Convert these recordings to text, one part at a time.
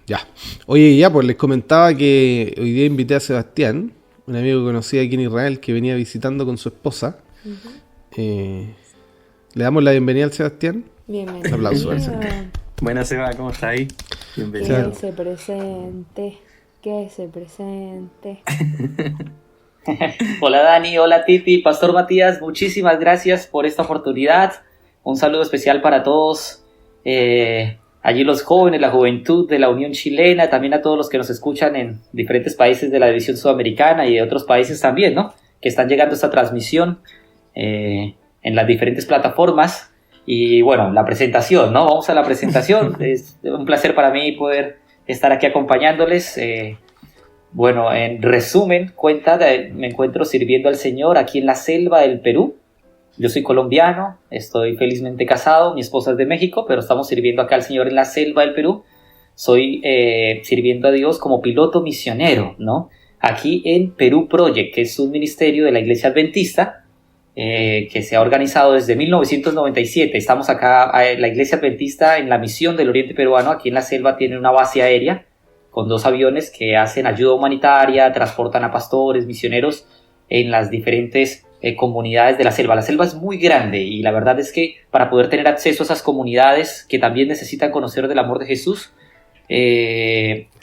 Ya. Oye, ya, pues les comentaba que hoy día invité a Sebastián, un amigo que conocí aquí en Israel que venía visitando con su esposa. Ujú. Eh, Le damos la bienvenida al Sebastián. Un aplauso para el Bienvenido. Sebastián. Buenas, Seba, ¿cómo está ahí? Que Bienvenido. se presente. Que se presente. Hola Dani, hola Titi, Pastor Matías, muchísimas gracias por esta oportunidad. Un saludo especial para todos, allí los jóvenes, la juventud de la Unión Chilena, también a todos los que nos escuchan en diferentes países de la división sudamericana y de otros países también, ¿no? Que están llegando a esta transmisión en las diferentes plataformas. Y bueno, la presentación, ¿no? Vamos a la presentación. Es un placer para mí poder estar aquí acompañándoles. Bueno, en resumen, me encuentro sirviendo al Señor aquí en la selva del Perú. Yo soy colombiano, estoy felizmente casado, mi esposa es de México, pero estamos sirviendo acá al Señor en la selva del Perú. Soy sirviendo a Dios como piloto misionero, ¿no? Aquí en Perú Project, que es un ministerio de la Iglesia Adventista, que se ha organizado desde 1997. Estamos acá, la Iglesia Adventista en la misión del Oriente Peruano, aquí en la selva tiene una base aérea con 2 aviones que hacen ayuda humanitaria, transportan a pastores, misioneros en las diferentes comunidades de la selva. La selva es muy grande y la verdad es que para poder tener acceso a esas comunidades que también necesitan conocer del amor de Jesús,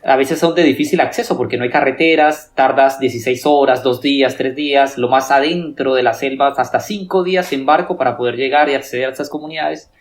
a veces son de difícil acceso porque no hay carreteras, tardas 16 horas, 2 días, 3 días, lo más adentro de la selva, hasta 5 días en barco para poder llegar y acceder a esas comunidades.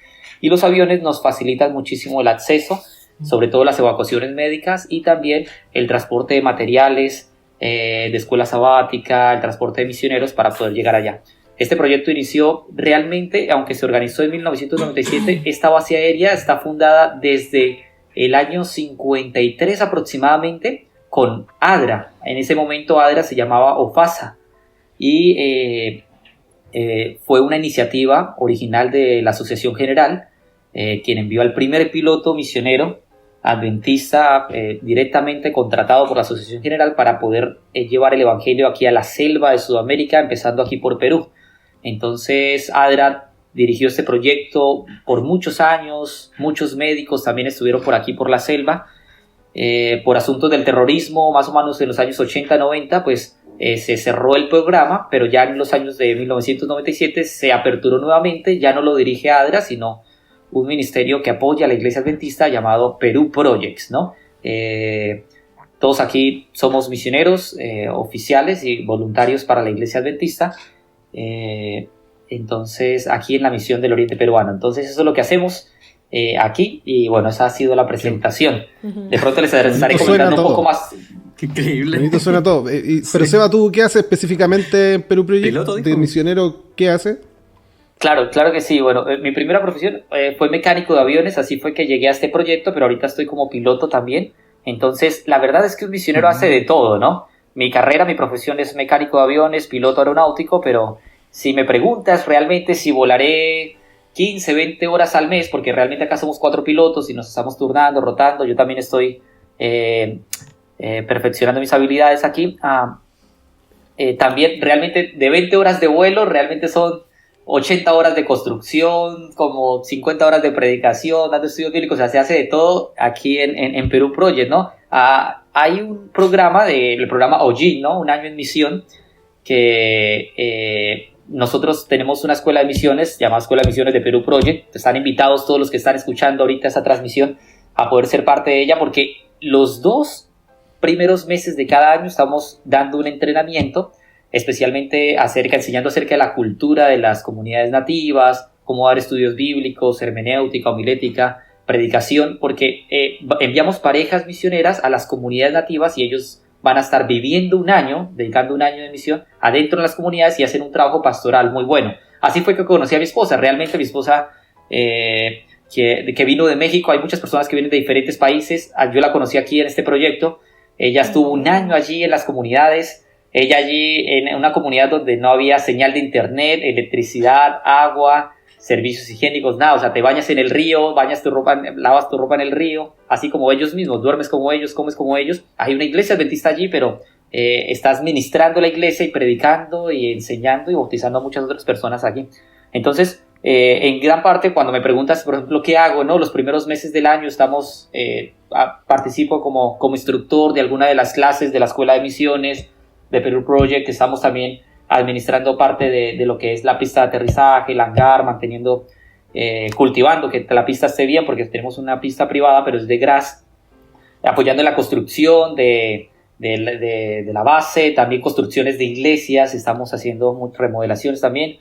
Y los aviones nos facilitan muchísimo el acceso, sobre todo las evacuaciones médicas y también el transporte de materiales, de escuela sabática, el transporte de misioneros para poder llegar allá. Este proyecto inició realmente, aunque se organizó en 1997, esta base aérea está fundada desde el año 53 aproximadamente con ADRA. En ese momento ADRA se llamaba OFASA y fue una iniciativa original de la Asociación General, quien envió al primer piloto misionero adventista directamente contratado por la Asociación General para poder llevar el evangelio aquí a la selva de Sudamérica, empezando aquí por Perú. Entonces ADRA dirigió este proyecto por muchos años, muchos médicos también estuvieron por aquí por la selva, por asuntos del terrorismo, más o menos en los años 80-90, pues se cerró el programa, pero ya en los años de 1997 se aperturó nuevamente, ya no lo dirige ADRA, sino un ministerio que apoya a la Iglesia Adventista llamado Perú Projects, ¿no? Todos aquí somos misioneros oficiales y voluntarios para la Iglesia Adventista, entonces aquí en la misión del Oriente Peruano. Entonces eso es lo que hacemos aquí y bueno, esa ha sido la presentación. De pronto les estaré Bonito suena comentando un poco todo. más. Qué increíble. Bonito suena todo. Pero Sí. Seba, ¿tú qué haces específicamente en Perú Project? Piloto, De dijo. misionero, ¿qué haces? Claro, claro que sí. Bueno, mi primera profesión fue mecánico de aviones, así fue que llegué a este proyecto, pero ahorita estoy como piloto también. Entonces, la verdad es que un misionero hace de todo, ¿no? Mi carrera, mi profesión es mecánico de aviones, piloto aeronáutico, pero si me preguntas realmente si volaré 15, 20 horas al mes, porque realmente acá somos 4 pilotos y nos estamos turnando, rotando, yo también estoy perfeccionando mis habilidades aquí. También realmente de 20 horas de vuelo, realmente son 80 horas de construcción, como 50 horas de predicación, dando estudios bíblicos, o sea, se hace de todo aquí en Perú Project, ¿no? Hay un programa, el programa OG, ¿no? Un año en misión, que nosotros tenemos una escuela de misiones llamada Escuela de Misiones de Perú Project. Están invitados todos los que están escuchando ahorita esta transmisión a poder ser parte de ella, porque los 2 primeros meses de cada año estamos dando un entrenamiento especialmente enseñando acerca de la cultura de las comunidades nativas, cómo dar estudios bíblicos, hermenéutica, homilética, predicación, porque enviamos parejas misioneras a las comunidades nativas y ellos van a estar viviendo un año, dedicando un año de misión adentro de las comunidades y hacen un trabajo pastoral muy bueno. Así fue que conocí a mi esposa. Realmente mi esposa, que vino de México, hay muchas personas que vienen de diferentes países, yo la conocí aquí en este proyecto. Ella estuvo un año allí en las comunidades. Ella allí en una comunidad donde no había señal de internet, electricidad, agua, servicios higiénicos, nada. O sea, te bañas en el río, lavas tu ropa en el río, así como ellos mismos, duermes como ellos, comes como ellos. Hay una iglesia adventista allí, pero estás ministrando la iglesia y predicando y enseñando y bautizando a muchas otras personas aquí. Entonces, En gran parte, cuando me preguntas, por ejemplo, ¿qué hago? ¿No? Los primeros meses del año participo como instructor de alguna de las clases de la Escuela de Misiones de Perú Project. Estamos también administrando parte de lo que es la pista de aterrizaje, el hangar, cultivando que la pista esté bien, porque tenemos una pista privada, pero es de gras, apoyando en la construcción de la base, también construcciones de iglesias, estamos haciendo remodelaciones también,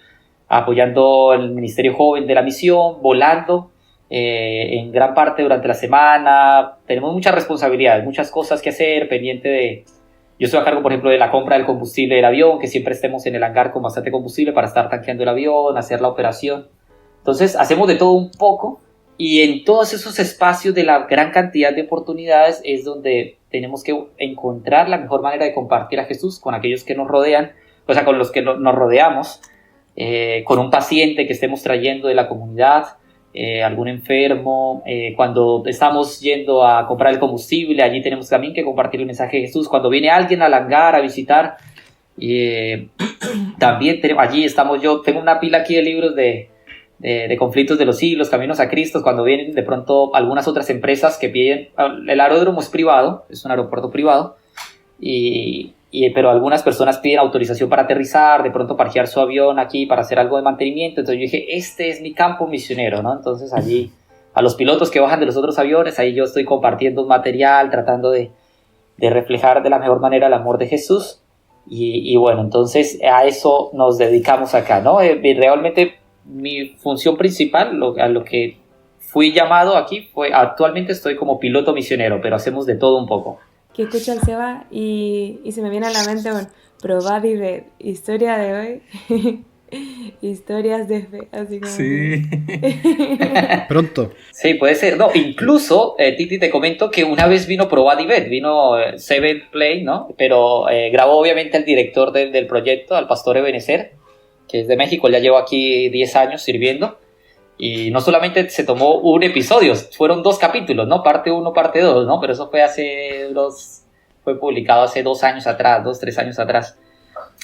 apoyando el Ministerio Joven de la Misión, volando en gran parte durante la semana. Tenemos muchas responsabilidades, muchas cosas que hacer, yo estoy a cargo, por ejemplo, de la compra del combustible del avión, que siempre estemos en el hangar con bastante combustible para estar tanqueando el avión, hacer la operación. Entonces, hacemos de todo un poco, y en todos esos espacios de la gran cantidad de oportunidades es donde tenemos que encontrar la mejor manera de compartir a Jesús con aquellos que nos rodean, o sea, con los que nos rodeamos, con un paciente que estemos trayendo de la comunidad, algún enfermo, cuando estamos yendo a comprar el combustible, allí tenemos también que compartir el mensaje de Jesús. Cuando viene alguien al hangar a visitar, también allí estamos. Yo tengo una pila aquí de libros de conflictos de los siglos, caminos a Cristo, cuando vienen de pronto algunas otras empresas que piden. El aeródromo es privado, es un aeropuerto privado, pero algunas personas piden autorización para aterrizar, de pronto parquear su avión aquí para hacer algo de mantenimiento. Entonces yo dije, este es mi campo misionero, ¿no? Entonces allí, a los pilotos que bajan de los otros aviones, ahí yo estoy compartiendo material, tratando de reflejar de la mejor manera el amor de Jesús. Y bueno, entonces a eso nos dedicamos acá, ¿no? Realmente mi función principal, a lo que fui llamado aquí, actualmente estoy como piloto misionero, pero hacemos de todo un poco. Que escucho al Seba y se me viene a la mente, bueno, probad y ved, historia de hoy, historias de fe, así como... Sí. Pronto. Sí, puede ser. No, incluso, Titi, te comento que una vez vino Probad y ved, vino Seven Play, ¿no? Pero grabó obviamente el director del proyecto, al pastor Ebenezer, que es de México. Él ya lleva aquí 10 años sirviendo. Y no solamente se tomó un episodio, fueron 2 capítulos, ¿no? Parte 1, parte 2, ¿no? Pero eso fue publicado hace 2 años atrás, 2, 3 años atrás.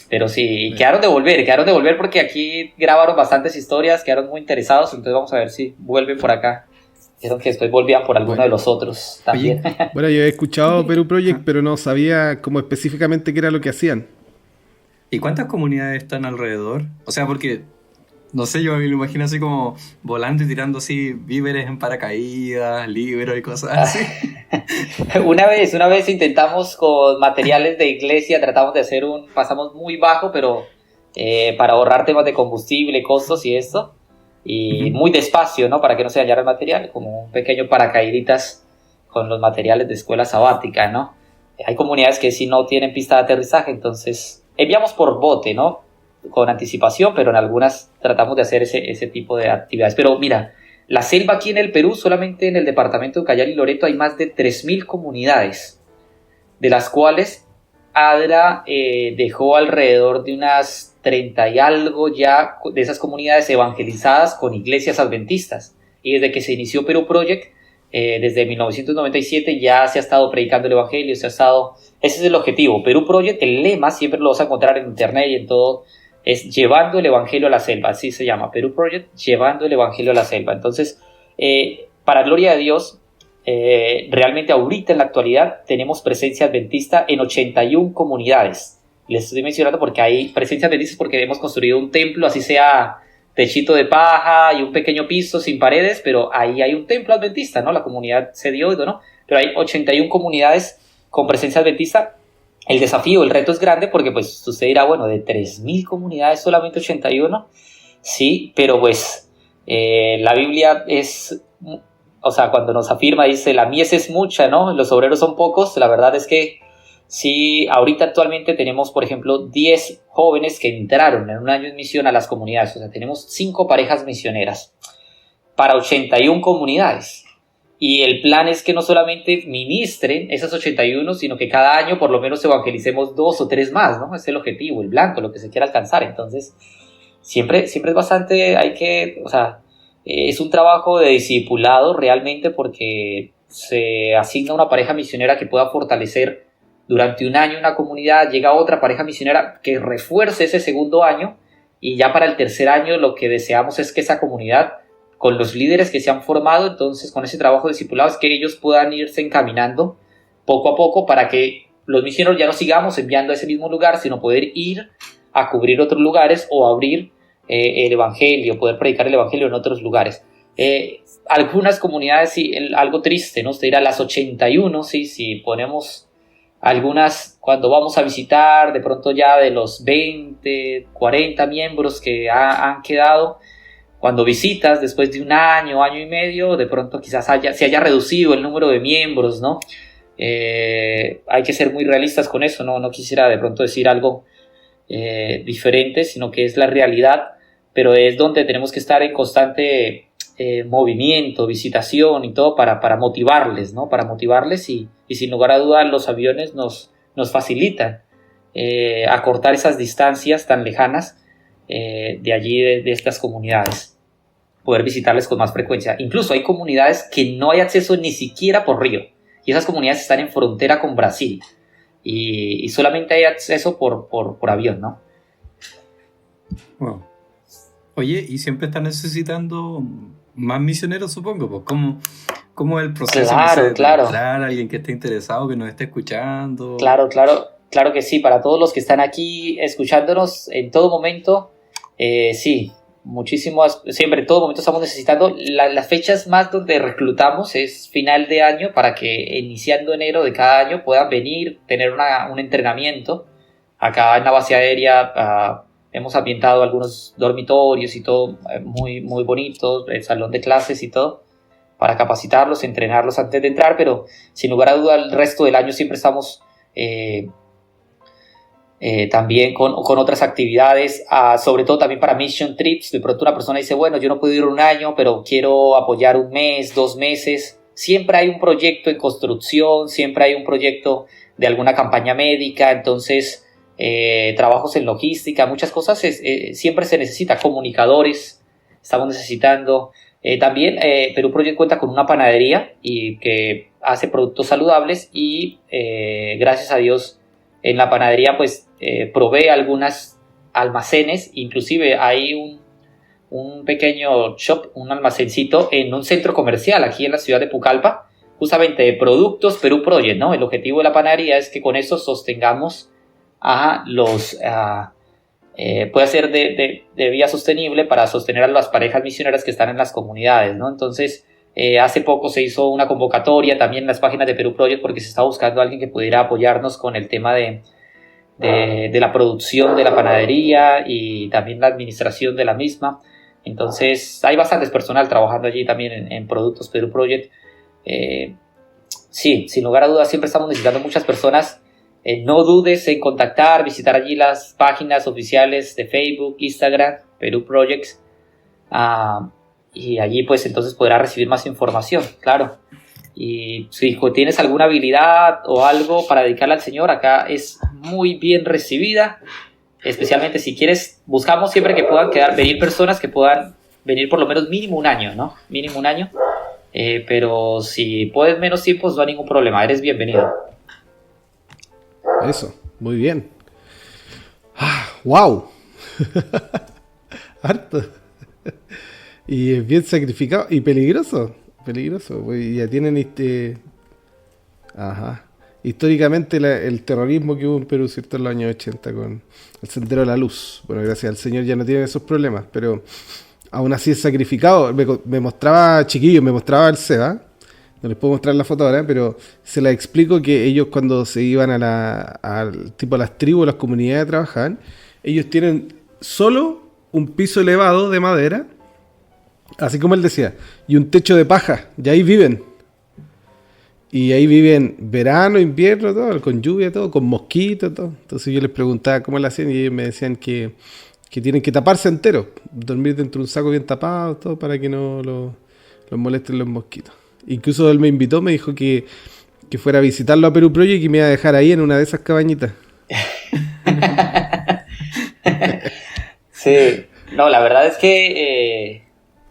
Pero sí, quedaron de volver porque aquí grabaron bastantes historias, quedaron muy interesados, entonces vamos a ver si vuelven por acá. Dijeron que después volvían por alguno de los otros también. Oye, bueno, yo he escuchado Perú Project, pero no sabía cómo específicamente qué era lo que hacían. ¿Y cuántas comunidades están alrededor? O sea, porque, no sé, yo me lo imagino así como volando y tirando así víveres en paracaídas, libros y cosas así. Una vez intentamos con materiales de iglesia, tratamos de hacer pasamos muy bajo, pero para ahorrar temas de combustible, costos y esto, y muy despacio, ¿no? Para que no se dañara el material, como un pequeño paracaíditas con los materiales de escuela sabática, ¿no? Hay comunidades que sí no tienen pista de aterrizaje, entonces enviamos por bote, ¿no? Con anticipación, pero en algunas tratamos de hacer ese tipo de actividades. Pero mira, la selva aquí en el Perú, solamente en el departamento de Ucayali y Loreto hay más de 3.000 comunidades, de las cuales ADRA dejó alrededor de unas 30 y algo ya de esas comunidades evangelizadas con iglesias adventistas. Y desde que se inició Perú Project, desde 1997 ya se ha estado predicando el evangelio, ese es el objetivo. Perú Project, el lema, siempre lo vas a encontrar en internet y en todo, es llevando el evangelio a la selva, así se llama, Perú Project, llevando el evangelio a la selva. Entonces, para gloria de Dios, realmente ahorita en la actualidad tenemos presencia adventista en 81 comunidades. Les estoy mencionando porque hay presencia adventista porque hemos construido un templo, así sea techito de paja y un pequeño piso sin paredes, pero ahí hay un templo adventista, ¿no? La comunidad se dio, ¿no? Pero hay 81 comunidades con presencia adventista. El desafío, el reto es grande porque pues usted dirá, bueno, de 3.000 comunidades solamente 81, sí, pero pues la Biblia es, o sea, cuando nos afirma, dice, la mies es mucha, ¿no? Los obreros son pocos. La verdad es que sí, ahorita actualmente tenemos, por ejemplo, 10 jóvenes que entraron en un año en misión a las comunidades, o sea, tenemos 5 parejas misioneras para 81 comunidades. Y el plan es que no solamente ministren esas 81, sino que cada año por lo menos evangelicemos 2 o 3 más, ¿no? Es el objetivo, el blanco, lo que se quiera alcanzar. Entonces, siempre es bastante, o sea, es un trabajo de discipulado realmente porque se asigna una pareja misionera que pueda fortalecer durante un año una comunidad, llega otra pareja misionera que refuerce ese segundo año y ya para el tercer año lo que deseamos es que esa comunidad, con los líderes que se han formado, entonces con ese trabajo de discipulado, es que ellos puedan irse encaminando poco a poco para que los misioneros ya no sigamos enviando a ese mismo lugar, sino poder ir a cubrir otros lugares o abrir el evangelio, poder predicar el evangelio en otros lugares. Algunas comunidades, sí, algo triste, ¿no? Usted dirá las 81, sí, si ponemos algunas, cuando vamos a visitar, de pronto ya de los 20, 40 miembros que han quedado, cuando visitas después de un año, año y medio, de pronto quizás se haya reducido el número de miembros, ¿no? Hay que ser muy realistas con eso, ¿no? No quisiera de pronto decir algo diferente, sino que es la realidad, pero es donde tenemos que estar en constante movimiento, visitación y todo para motivarles, ¿no? Para motivarles y sin lugar a dudas los aviones nos facilitan acortar esas distancias tan lejanas de allí, de estas comunidades, poder visitarles con más frecuencia. Incluso hay comunidades que no hay acceso ni siquiera por río, y esas comunidades están en frontera con Brasil y solamente hay acceso por avión, ¿no? Wow. Oye, y siempre están necesitando más misioneros, supongo, pues, ¿cómo es el proceso? Claro, no sé, claro. Entrar a alguien que esté interesado, que nos esté escuchando. Claro que sí, para todos los que están aquí escuchándonos en todo momento, sí, muchísimas, siempre en todo momento estamos necesitando. Las fechas más donde reclutamos es final de año, para que iniciando enero de cada año puedan venir, tener un entrenamiento. Acá en la base aérea hemos ambientado algunos dormitorios y todo, muy, muy bonitos, el salón de clases y todo, para capacitarlos, entrenarlos antes de entrar, pero sin lugar a duda el resto del año siempre estamos también con otras actividades, sobre todo también para mission trips. De pronto una persona dice, bueno, yo no puedo ir un año, pero quiero apoyar un mes, 2 meses. Siempre hay un proyecto en construcción, siempre hay un proyecto de alguna campaña médica, entonces trabajos en logística, muchas cosas siempre se necesita. Comunicadores estamos necesitando. También Perú Project cuenta con una panadería y que hace productos saludables y gracias a Dios en la panadería pues provee algunas almacenes. Inclusive hay un pequeño shop, un almacencito en un centro comercial aquí en la ciudad de Pucallpa, justamente de productos Perú Project, ¿no? El objetivo de la panadería es que con eso sostengamos a los puede ser de vía sostenible para sostener a las parejas misioneras que están en las comunidades, ¿no? Entonces hace poco se hizo una convocatoria también en las páginas de Perú Project, porque se estaba buscando a alguien que pudiera apoyarnos con el tema de la producción de la panadería y también la administración de la misma. Entonces hay bastantes personal trabajando allí también en productos Perú Project. Sí, sin lugar a dudas siempre estamos necesitando muchas personas. No dudes en contactar, visitar allí las páginas oficiales de Facebook, Instagram, Perú Projects, y allí pues entonces podrás recibir más información, claro. Y si tienes alguna habilidad o algo para dedicarle al Señor, acá es muy bien recibida, especialmente si quieres. Buscamos siempre que puedan venir personas que puedan venir por lo menos mínimo un año, ¿no? Mínimo un año, pero si puedes menos tiempos no hay ningún problema, eres bienvenido. Eso, muy bien. ¡Wow! Harto. Y es bien sacrificado y peligroso. Peligroso, pues ya tienen históricamente el terrorismo que hubo en Perú, ¿cierto? En los años 80 con el Sendero de la Luz. Bueno, gracias al Señor ya no tienen esos problemas, pero aún así es sacrificado. Me mostraba, chiquillos, me mostraba el Seba. No les puedo mostrar la foto ahora, pero se la explico que ellos cuando se iban a las tribus, las comunidades trabajaban, ellos tienen solo un piso elevado de madera, así como él decía, y un techo de paja, y ahí viven. Y ahí viven verano, invierno, todo, con lluvia, todo, con mosquitos, todo. Entonces yo les preguntaba cómo lo hacían y ellos me decían que tienen que taparse entero, dormir dentro de un saco bien tapado, todo, para que no los molesten los mosquitos. Incluso él me invitó, me dijo que fuera a visitarlo a Perú Project y me iba a dejar ahí en una de esas cabañitas. Sí, no, la verdad es que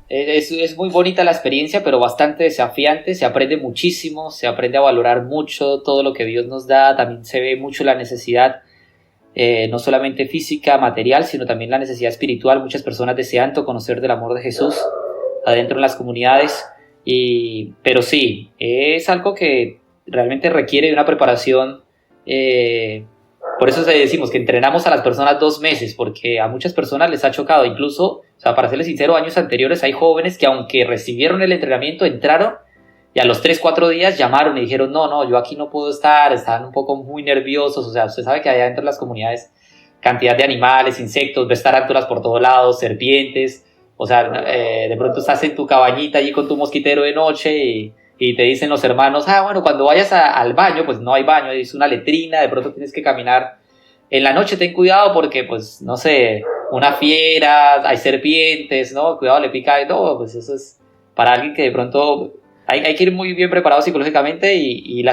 es muy bonita la experiencia, pero bastante desafiante. Se aprende muchísimo, se aprende a valorar mucho todo lo que Dios nos da. También se ve mucho la necesidad no solamente física, material, sino también la necesidad espiritual. Muchas personas deseando conocer del amor de Jesús adentro de las comunidades, pero sí, es algo que realmente requiere de una preparación. Por eso decimos que entrenamos a las personas 2 meses, porque a muchas personas les ha chocado. Incluso, o sea, para serles sincero, años anteriores hay jóvenes que, aunque recibieron el entrenamiento, entraron y a los 3-4 días llamaron y dijeron, no, yo aquí no puedo estar, estaban un poco muy nerviosos. O sea, usted sabe que allá dentro de las comunidades, cantidad de animales, insectos, ves tarántulas por todos lados, serpientes. O sea, de pronto estás en tu cabañita allí con tu mosquitero de noche y te dicen los hermanos, bueno, cuando vayas al baño, pues no hay baño, es una letrina, de pronto tienes que caminar. En la noche ten cuidado porque, pues, no sé, una fiera, hay serpientes, ¿no? Cuidado, le pica. No, pues eso es para alguien que de pronto hay que ir muy bien preparado psicológicamente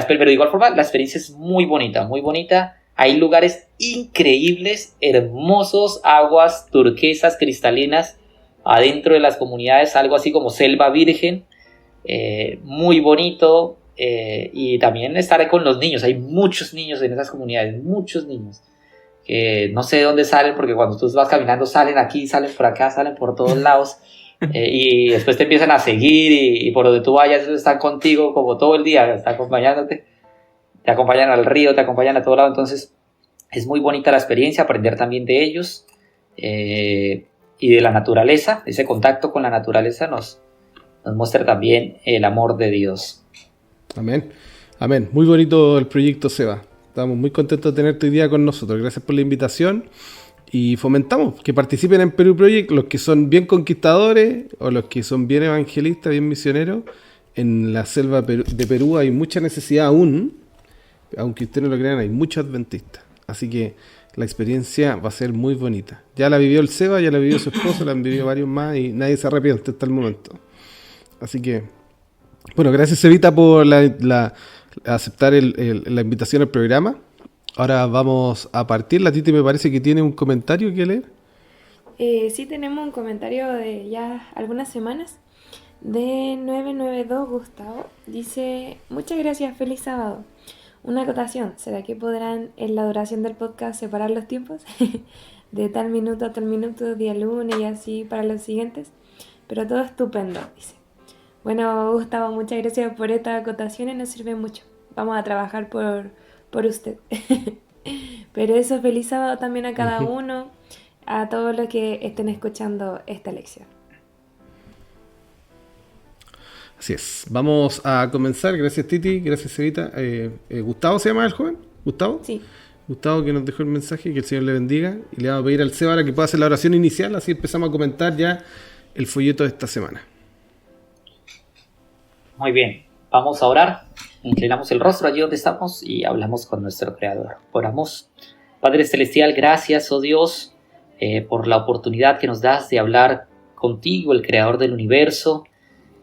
pero de igual forma la experiencia es muy bonita, muy bonita. Hay lugares increíbles, hermosos, aguas turquesas, cristalinas, adentro de las comunidades, algo así como selva virgen, muy bonito, y también estar con los niños. Hay muchos niños en esas comunidades, muchos niños, que no sé de dónde salen, porque cuando tú vas caminando salen aquí, salen por acá, salen por todos lados, y después te empiezan a seguir y por donde tú vayas están contigo como todo el día, están acompañándote, te acompañan al río, te acompañan a todo lado. Entonces es muy bonita la experiencia, aprender también de ellos, y de la naturaleza. Ese contacto con la naturaleza nos muestra también el amor de Dios. Amén. Amén. Muy bonito el proyecto, Seba. Estamos muy contentos de tenerte hoy día con nosotros. Gracias por la invitación. Y fomentamos que participen en Perú Project los que son bien conquistadores o los que son bien evangelistas, bien misioneros. En la selva de Perú hay mucha necesidad aún, aunque ustedes no lo crean, hay muchos adventistas. Así que la experiencia va a ser muy bonita. Ya la vivió el Seba, ya la vivió su esposo, la han vivido varios más y nadie se arrepiente hasta el momento. Así que, bueno, gracias, Sebita, por aceptar la invitación al programa. Ahora vamos a partir. La Titi me parece que tiene un comentario que leer. Sí, tenemos un comentario de ya algunas semanas de 992 Gustavo. Dice, muchas gracias, feliz sábado. Una acotación, ¿será que podrán en la duración del podcast separar los tiempos? De tal minuto a tal minuto, día lunes y así para los siguientes. Pero todo estupendo, dice. Bueno, Gustavo, muchas gracias por esta acotación y nos sirve mucho. Vamos a trabajar por usted. Pero eso, feliz sábado también a cada uno, a todos los que estén escuchando esta lección. Así es. Vamos a comenzar. Gracias, Titi. Gracias, Evita. ¿Gustavo se llama el joven? ¿Gustavo? Sí. Gustavo, que nos dejó el mensaje. Que el Señor le bendiga. Y le vamos a pedir al Seba ahora que pueda hacer la oración inicial. Así empezamos a comentar ya el folleto de esta semana. Muy bien. Vamos a orar. Inclinamos el rostro allí donde estamos y hablamos con nuestro Creador. Oramos. Padre Celestial, gracias, oh Dios, por la oportunidad que nos das de hablar contigo, el Creador del universo,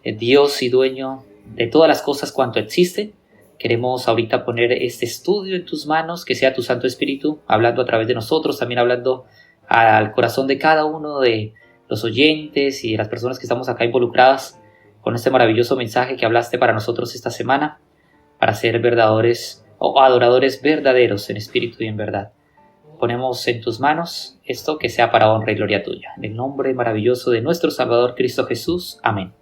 Dios y dueño de todas las cosas cuanto existen. Queremos ahorita poner este estudio en tus manos, que sea tu Santo Espíritu hablando a través de nosotros, también hablando al corazón de cada uno de los oyentes y de las personas que estamos acá involucradas con este maravilloso mensaje que hablaste para nosotros esta semana, para ser verdaderos o adoradores verdaderos en espíritu y en verdad. Ponemos en tus manos esto, que sea para honra y gloria tuya. En el nombre maravilloso de nuestro Salvador Cristo Jesús. Amén.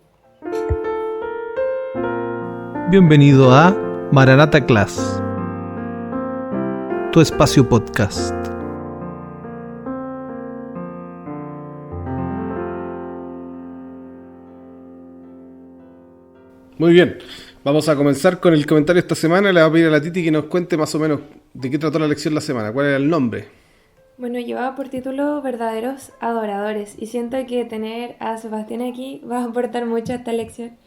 Bienvenido a Maranatha Class, tu espacio podcast. Muy bien. Vamos a comenzar con el comentario de esta semana. Le voy a pedir a la Titi que nos cuente más o menos de qué trató la lección la semana. ¿Cuál era el nombre? Bueno, llevaba por título Verdaderos Adoradores y siento que tener a Sebastián aquí va a aportar mucho a esta lección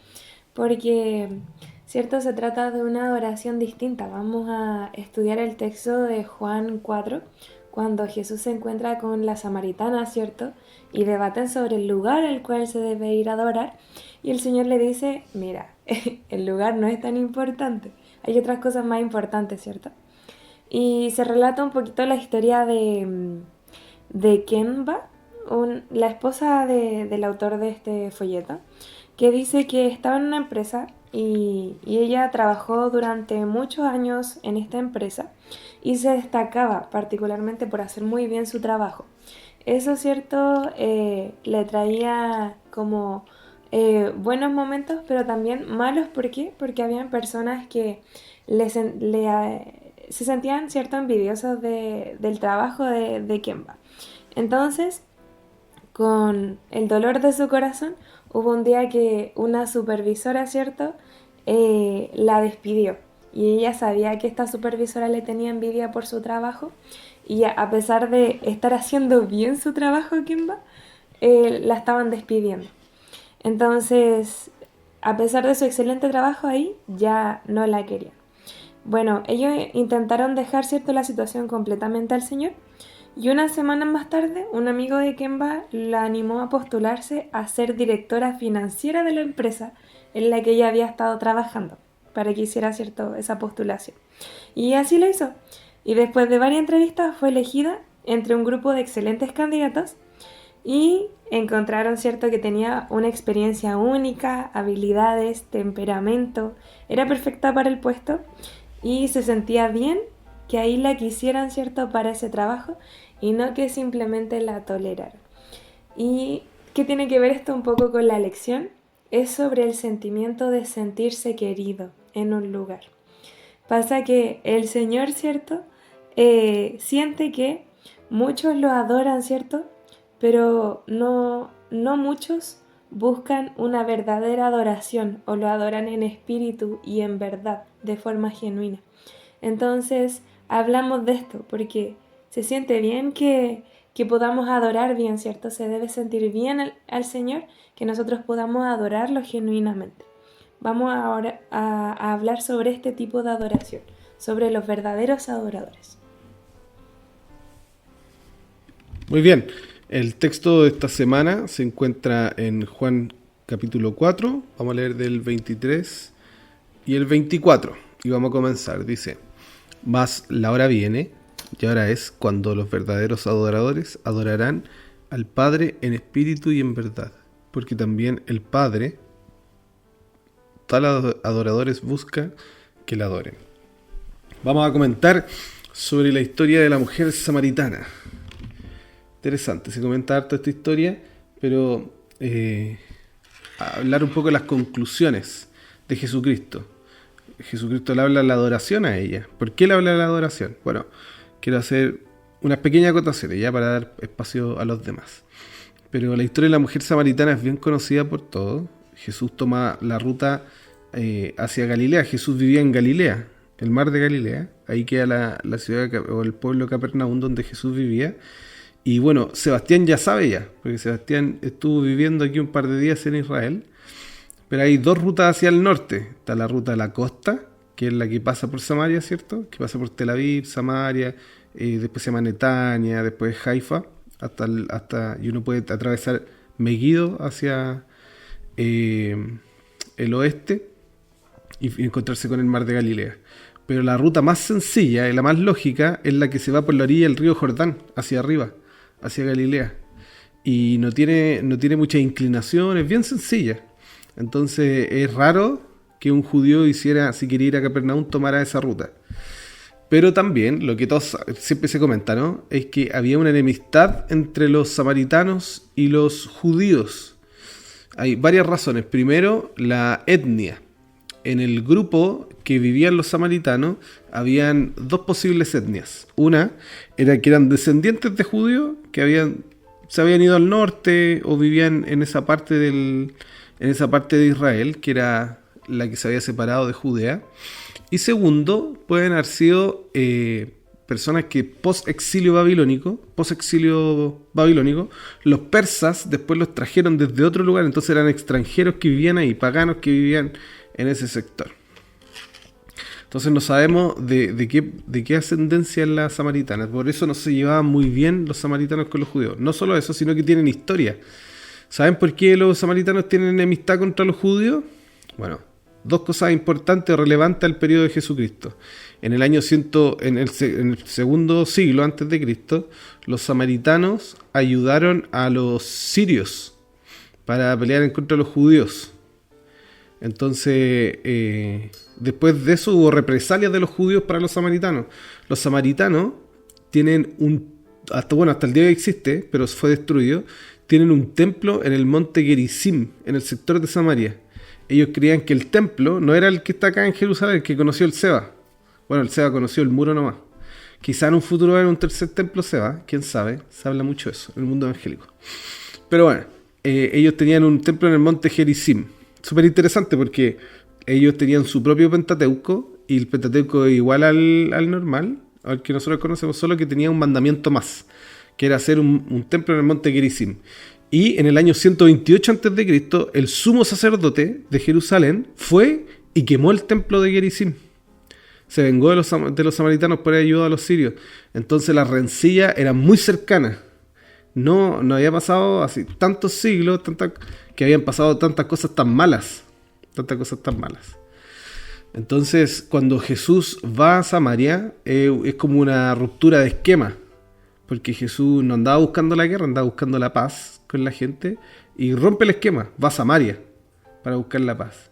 porque, cierto, se trata de una adoración distinta. Vamos a estudiar el texto de Juan 4, cuando Jesús se encuentra con la samaritana, ¿cierto? Y debaten sobre el lugar al cual se debe ir a adorar y el Señor le dice, mira, el lugar no es tan importante, hay otras cosas más importantes, ¿cierto? Y se relata un poquito la historia de Kenba, la esposa del autor de este folleto, que dice que estaba en una empresa y ella trabajó durante muchos años en esta empresa y se destacaba particularmente por hacer muy bien su trabajo. Eso, cierto, le traía como buenos momentos, pero también malos. ¿Por qué? Porque habían personas que se sentían, cierto, envidiosos del trabajo de Kemba. Entonces, con el dolor de su corazón, hubo un día que una supervisora, ¿cierto?, la despidió. Y ella sabía que esta supervisora le tenía envidia por su trabajo. Y a pesar de estar haciendo bien su trabajo, Kimba, la estaban despidiendo. Entonces, a pesar de su excelente trabajo ahí, ya no la querían. Bueno, ellos intentaron dejar, cierto, la situación completamente al Señor. Y unas semanas más tarde, un amigo de Kemba la animó a postularse a ser directora financiera de la empresa en la que ella había estado trabajando, para que hiciera, cierto, esa postulación. Y así lo hizo. Y después de varias entrevistas fue elegida entre un grupo de excelentes candidatos y encontraron, cierto, que tenía una experiencia única, habilidades, temperamento, era perfecta para el puesto y se sentía bien que ahí la quisieran, cierto, para ese trabajo y no que simplemente la toleraran. ¿Y qué tiene que ver esto un poco con la lección? Es sobre el sentimiento de sentirse querido en un lugar. Pasa que el Señor, ¿cierto?, siente que muchos lo adoran, ¿cierto?, pero no muchos buscan una verdadera adoración o lo adoran en espíritu y en verdad, de forma genuina. Entonces, hablamos de esto porque se siente bien que podamos adorar bien, ¿cierto? Se debe sentir bien al Señor, que nosotros podamos adorarlo genuinamente. Vamos ahora a hablar sobre este tipo de adoración, sobre los verdaderos adoradores. Muy bien, el texto de esta semana se encuentra en Juan capítulo 4, vamos a leer del 23 y el 24, y vamos a comenzar. Dice: mas la hora viene, y ahora es, cuando los verdaderos adoradores adorarán al Padre en espíritu y en verdad, porque también el Padre, tales adoradores, busca que le adoren. Vamos a comentar sobre la historia de la mujer samaritana. Interesante, se comenta harto esta historia, pero hablar un poco de las conclusiones de Jesucristo. Jesucristo le habla de la adoración a ella. ¿Por qué le habla de la adoración? Bueno, quiero hacer unas pequeñas acotaciones ya para dar espacio a los demás. Pero la historia de la mujer samaritana es bien conocida por todos. Jesús toma la ruta hacia Galilea. Jesús vivía en Galilea, el mar de Galilea. Ahí queda la ciudad o el pueblo de Capernaum donde Jesús vivía. Y bueno, Sebastián ya sabe ya, porque Sebastián estuvo viviendo aquí un par de días en Israel. Pero hay dos rutas hacia el norte. Está la ruta de la costa, que es la que pasa por Samaria, ¿cierto? Que pasa por Tel Aviv, Samaria, después se llama Netania, después Haifa, y uno puede atravesar Megiddo hacia el oeste y encontrarse con el mar de Galilea. Pero la ruta más sencilla y la más lógica es la que se va por la orilla del río Jordán, hacia arriba, hacia Galilea. Y no tiene mucha inclinación, es bien sencilla. Entonces es raro que un judío si quería ir a Capernaum, tomara esa ruta. Pero también, lo que todos siempre se comenta, ¿no?, es que había una enemistad entre los samaritanos y los judíos. Hay varias razones. Primero, la etnia. En el grupo que vivían los samaritanos, habían dos posibles etnias. Una era que eran descendientes de judíos que se habían ido al norte o vivían en esa parte de Israel, que era la que se había separado de Judea. Y segundo, pueden haber sido personas que post-exilio babilónico, los persas después los trajeron desde otro lugar, entonces eran extranjeros que vivían ahí, paganos que vivían en ese sector. Entonces no sabemos de qué ascendencia es la samaritana. Por eso no se llevaban muy bien los samaritanos con los judíos. No solo eso, sino que tienen historia. ¿Saben por qué los samaritanos tienen enemistad contra los judíos? Bueno, dos cosas importantes o relevantes al periodo de Jesucristo. En el año en el segundo siglo antes de Cristo, los samaritanos ayudaron a los sirios para pelear en contra de los judíos. Entonces, después de eso hubo represalias de los judíos para los samaritanos. Los samaritanos tienen hasta el día de hoy existe, pero fue destruido, tienen un templo en el monte Gerizim, en el sector de Samaria. Ellos creían que el templo no era el que está acá en Jerusalén, el que conoció el Seba. Bueno, el Seba conoció el muro nomás. Quizá en un futuro va a haber un tercer templo Seba, quién sabe, se habla mucho de eso en el mundo evangélico. Pero bueno, ellos tenían un templo en el monte Gerizim. Súper interesante porque ellos tenían su propio Pentateuco, y el Pentateuco es igual al normal, al que nosotros conocemos, solo que tenía un mandamiento más, que era hacer un templo en el monte Gerizim. Y en el año 128 a.C., el sumo sacerdote de Jerusalén fue y quemó el templo de Gerizim. Se vengó de los samaritanos por haber ayudado a los sirios. Entonces las rencillas eran muy cercanas. No había pasado así tantos siglos que habían pasado tantas cosas tan malas. Entonces, cuando Jesús va a Samaria, es como una ruptura de esquema. Porque Jesús no andaba buscando la guerra, andaba buscando la paz con la gente. Y rompe el esquema, va a Samaria para buscar la paz.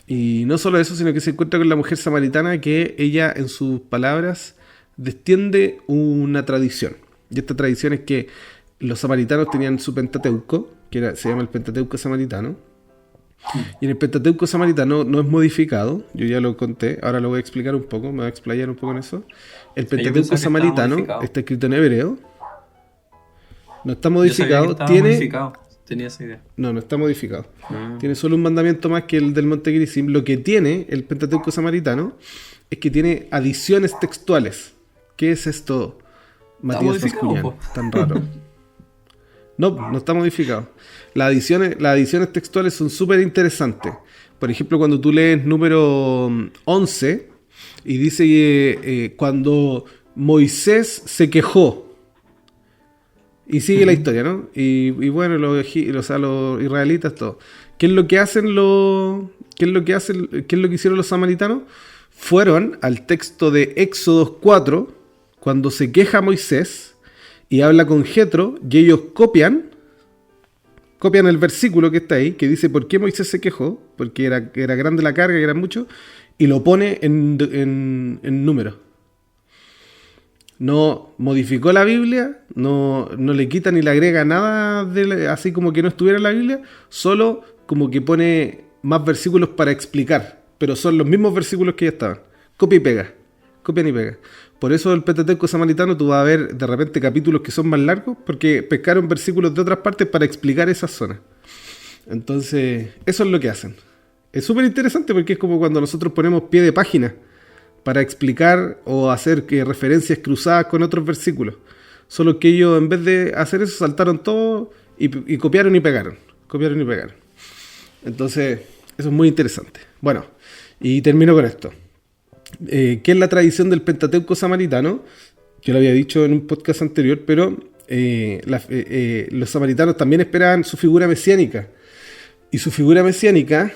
Y no solo eso, sino que se encuentra con la mujer samaritana, que ella, en sus palabras, destiende una tradición. Y esta tradición es que los samaritanos tenían su Pentateuco, se llama el Pentateuco samaritano. Y en el Pentateuco samaritano no es modificado, yo ya lo conté, ahora lo voy a explicar un poco, me voy a explayar un poco en eso. El Pentateuco samaritano está escrito en hebreo, no está modificado, Tenía esa idea. No está modificado. Tiene solo un mandamiento más que el del monte Gerizim. Lo que tiene el Pentateuco samaritano es que tiene adiciones textuales. ¿Qué es esto, Matías Bascuñán? Tan raro. No está modificado. Las adiciones textuales son súper interesantes. Por ejemplo, cuando tú lees número 11 y dice cuando Moisés se quejó. Y sigue la historia, ¿no? Y bueno, los israelitas, todo. ¿Qué es lo que hicieron los samaritanos? Fueron al texto de Éxodo 4, cuando se queja Moisés y habla con Jetro, y ellos copian el versículo que está ahí, que dice por qué Moisés se quejó, porque era grande la carga, que era mucho, y lo pone en números. No modificó la Biblia, no le quita ni le agrega nada así como que no estuviera en la Biblia, solo como que pone más versículos para explicar, pero son los mismos versículos que ya estaban. Copian y pega. Por eso el Pentateuco samaritano tú vas a ver de repente capítulos que son más largos, porque pescaron versículos de otras partes para explicar esas zonas. Entonces, eso es lo que hacen. Es súper interesante porque es como cuando nosotros ponemos pie de página para explicar o hacer referencias cruzadas con otros versículos. Solo que ellos, en vez de hacer eso, saltaron todo y copiaron y pegaron. Entonces, eso es muy interesante. Bueno, y termino con esto. ¿Qué es la tradición del Pentateuco samaritano? Yo lo había dicho en un podcast anterior, pero los samaritanos también esperaban su figura mesiánica. Y su figura mesiánica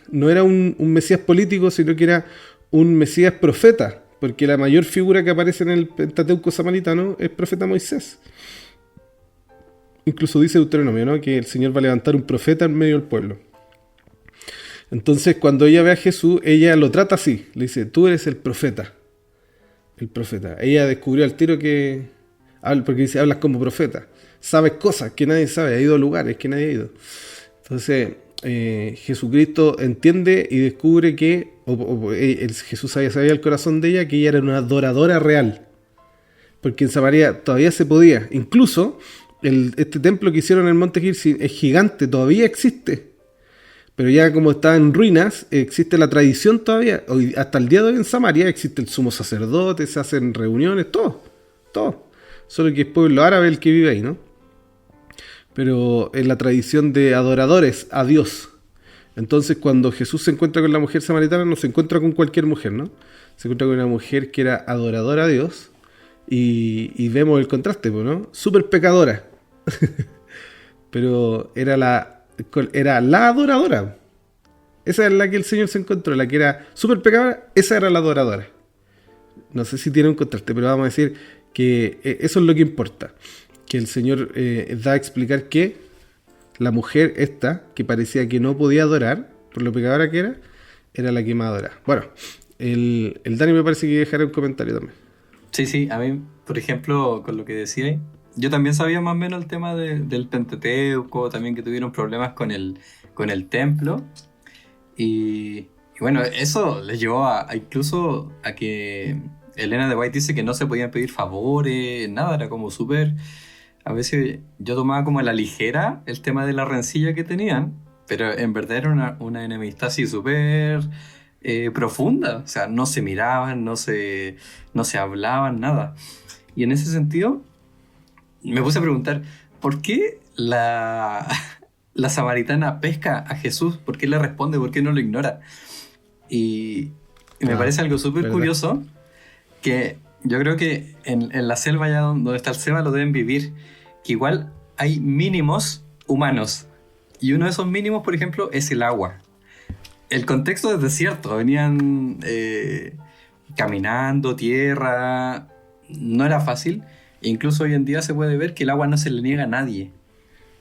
no era un mesías político, sino que era un mesías profeta, porque la mayor figura que aparece en el Pentateuco samaritano es profeta Moisés. Incluso dice Deuteronomio, ¿no?, que el Señor va a levantar un profeta en medio del pueblo. Entonces, cuando ella ve a Jesús, ella lo trata así, le dice, tú eres el profeta. Ella descubrió al tiro porque dice, hablas como profeta, sabes cosas que nadie sabe, ha ido a lugares que nadie ha ido. Entonces, Jesucristo entiende y descubre que Jesús sabía el corazón de ella, que ella era una adoradora real, porque en Samaria todavía se podía. Incluso este templo que hicieron en el monte Gerizim es gigante, todavía existe, pero ya como está en ruinas, existe la tradición todavía. Hasta el día de hoy en Samaria existe el sumo sacerdote, se hacen reuniones, todo, solo que es pueblo árabe el que vive ahí, ¿no? Pero en la tradición de adoradores a Dios. Entonces, cuando Jesús se encuentra con la mujer samaritana, no se encuentra con cualquier mujer, ¿no? Se encuentra con una mujer que era adoradora a Dios, y vemos el contraste, ¿no? Súper pecadora, pero era la adoradora. Esa es la que el Señor se encontró, la que era súper pecadora, esa era la adoradora. No sé si tiene un contraste, pero vamos a decir que eso es lo que importa. Que el Señor da a explicar que la mujer esta, que parecía que no podía adorar, por lo pecadora que era la que más adoraba. Bueno, el Dani me parece que dejará un comentario también. Sí, a mí, por ejemplo, con lo que decía, yo también sabía más o menos el tema del Pentateuco, también que tuvieron problemas con el templo, y bueno, eso les llevó a incluso a que Elena de White dice que no se podían pedir favores, nada, era como súper... A veces yo tomaba como a la ligera el tema de la rencilla que tenían, pero en verdad era una enemistad así súper profunda. O sea, no se miraban, no se hablaban, nada. Y en ese sentido, me puse a preguntar, ¿por qué la samaritana pesca a Jesús? ¿Por qué le responde? ¿Por qué no lo ignora? Y me parece algo súper curioso, que yo creo que en la selva, allá donde está el Seba, lo deben vivir, que igual hay mínimos humanos. Y uno de esos mínimos, por ejemplo, es el agua. El contexto es desierto, venían caminando, tierra, no era fácil. Incluso hoy en día se puede ver que el agua no se le niega a nadie.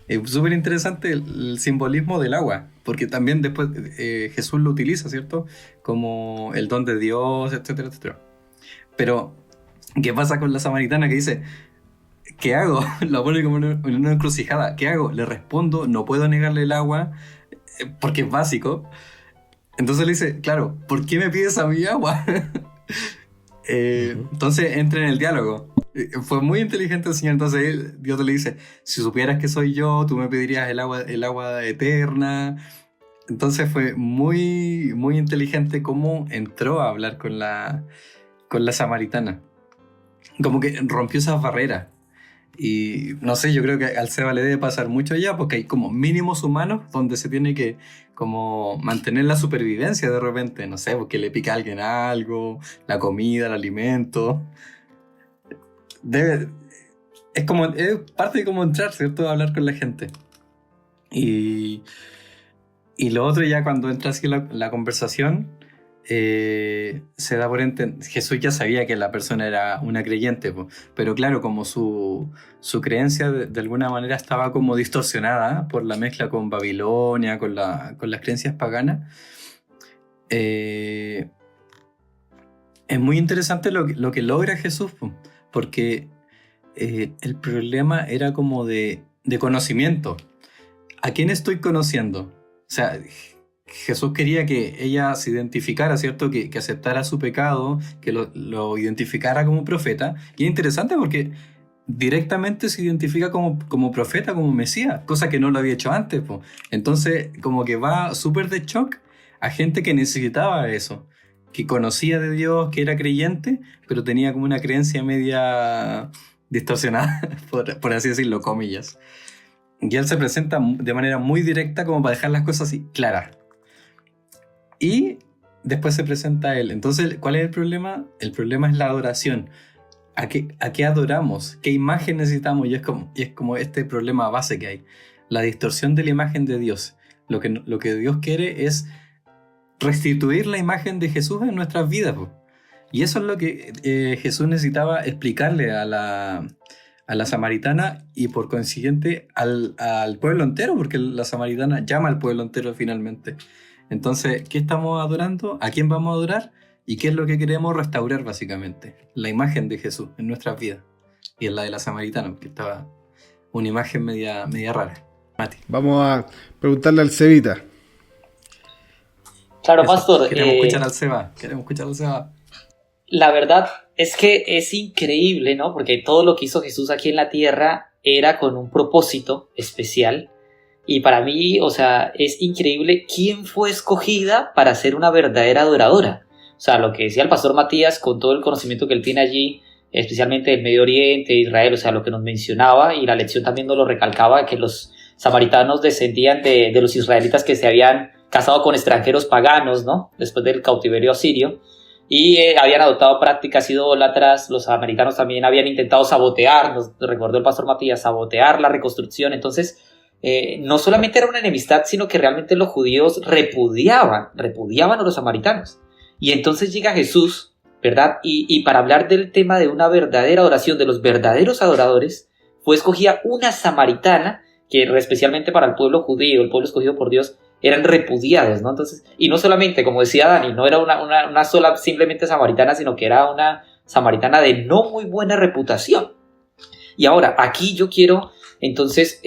Es súper interesante el simbolismo del agua, porque también después Jesús lo utiliza, ¿cierto? Como el don de Dios, etcétera, etcétera. Pero, ¿qué pasa con la samaritana que dice, ¿qué hago? Lo pone como en una encrucijada. ¿Qué hago? Le respondo, no puedo negarle el agua, porque es básico. Entonces le dice, claro, ¿por qué me pides a mí agua? Entonces entra en el diálogo. Fue muy inteligente el Señor. Entonces Dios le dice, si supieras que soy yo, tú me pedirías el agua eterna. Entonces fue muy, muy inteligente cómo entró a hablar con la samaritana. Como que rompió esas barreras. Y no sé, yo creo que al Seba le debe pasar mucho ya, porque hay como mínimos humanos donde se tiene que como mantener la supervivencia de repente, no sé, porque le pica a alguien algo, la comida, el alimento. Es parte de cómo entrar, ¿cierto? A hablar con la gente. Y lo otro, ya cuando entra así la conversación, se da por entender. Jesús ya sabía que la persona era una creyente, pero claro, como su creencia de alguna manera estaba como distorsionada por la mezcla con Babilonia, con las creencias paganas. Es muy interesante lo que logra Jesús, porque el problema era como de conocimiento. ¿A quién estoy conociendo? O sea, Jesús quería que ella se identificara, ¿cierto? Que aceptara su pecado, que lo identificara como profeta. Y es interesante porque directamente se identifica como profeta, como Mesías, cosa que no lo había hecho antes, po. Entonces, como que va súper de shock a gente que necesitaba eso, que conocía de Dios, que era creyente, pero tenía como una creencia media distorsionada, por así decirlo, comillas. Y él se presenta de manera muy directa como para dejar las cosas así claras. Y después se presenta él. Entonces, ¿cuál es el problema? El problema es la adoración. ¿A qué adoramos? ¿Qué imagen necesitamos? Y es como este problema base que hay. La distorsión de la imagen de Dios. Lo que Dios quiere es restituir la imagen de Jesús en nuestras vidas. Y eso es lo que Jesús necesitaba explicarle a la samaritana y por consiguiente al pueblo entero, porque la samaritana llama al pueblo entero finalmente. Entonces, ¿qué estamos adorando? ¿A quién vamos a adorar? ¿Y qué es lo que queremos restaurar básicamente? La imagen de Jesús en nuestras vidas. Y en la de la samaritana, porque estaba una imagen media rara. Mati. Vamos a preguntarle al Cevita. Claro, Eso, Pastor. Queremos escuchar al Seba. La verdad es que es increíble, ¿no? Porque todo lo que hizo Jesús aquí en la tierra era con un propósito especial. Y para mí, o sea, es increíble quién fue escogida para ser una verdadera adoradora. O sea, lo que decía el pastor Matías, con todo el conocimiento que él tiene allí, especialmente del Medio Oriente, Israel, o sea, lo que nos mencionaba, y la lección también nos lo recalcaba, que los samaritanos descendían de los israelitas que se habían casado con extranjeros paganos, ¿no? Después del cautiverio asirio. Y habían adoptado prácticas idólatras. Los americanos también habían intentado sabotear, nos recordó el pastor Matías, sabotear la reconstrucción. Entonces, no solamente era una enemistad, sino que realmente los judíos repudiaban a los samaritanos. Y entonces llega Jesús, ¿verdad? Y para hablar del tema de una verdadera adoración, de los verdaderos adoradores, fue escogida una samaritana, que especialmente para el pueblo judío, el pueblo escogido por Dios, eran repudiados, ¿no? Entonces, y no solamente, como decía Dani, no era una sola simplemente samaritana, sino que era una samaritana de no muy buena reputación. Y ahora, aquí yo quiero entonces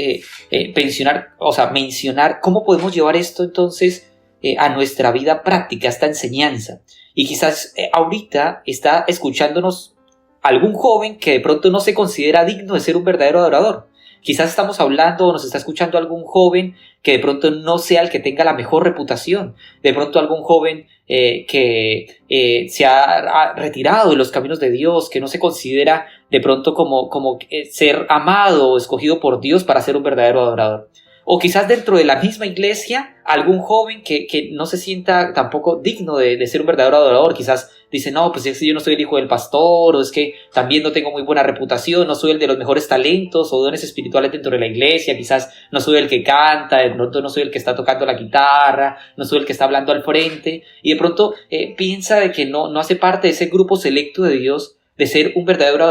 mencionar cómo podemos llevar esto entonces a nuestra vida práctica, esta enseñanza. Y quizás ahorita está escuchándonos algún joven que de pronto no se considera digno de ser un verdadero adorador. Quizás estamos hablando o nos está escuchando algún joven que de pronto no sea el que tenga la mejor reputación. De pronto algún joven que se ha retirado de los caminos de Dios, que no se considera de pronto como ser amado o escogido por Dios para ser un verdadero adorador. O quizás dentro de la misma iglesia, algún joven que no se sienta tampoco digno de ser un verdadero adorador. Quizás dice, no, pues es que yo no soy el hijo del pastor, o es que también no tengo muy buena reputación, no soy el de los mejores talentos o dones espirituales dentro de la iglesia, quizás no soy el que canta, de pronto no soy el que está tocando la guitarra, no soy el que está hablando al frente, y de pronto piensa de que no hace parte de ese grupo selecto de Dios, de ser un verdadero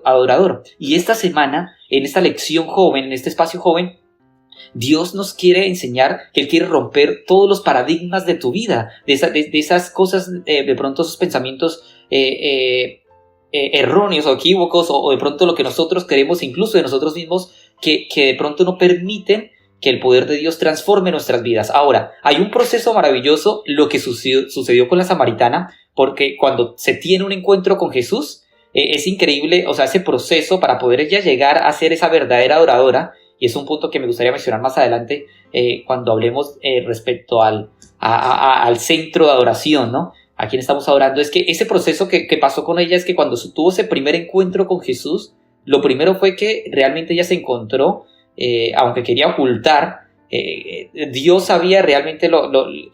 adorador. Y esta semana, en esta lección joven, en este espacio joven, Dios nos quiere enseñar que Él quiere romper todos los paradigmas de tu vida, de esas cosas, de pronto esos pensamientos erróneos o equívocos, o de pronto lo que nosotros queremos incluso de nosotros mismos, que de pronto no permiten que el poder de Dios transforme nuestras vidas. Ahora, hay un proceso maravilloso, lo que sucedió con la samaritana, porque cuando se tiene un encuentro con Jesús, es increíble, o sea, ese proceso para poder ella llegar a ser esa verdadera adoradora. Y es un punto que me gustaría mencionar más adelante cuando hablemos respecto al centro de adoración, ¿no? A quién estamos adorando. Es que ese proceso que pasó con ella es que cuando tuvo ese primer encuentro con Jesús, lo primero fue que realmente ella se encontró, aunque quería ocultar, Dios sabía realmente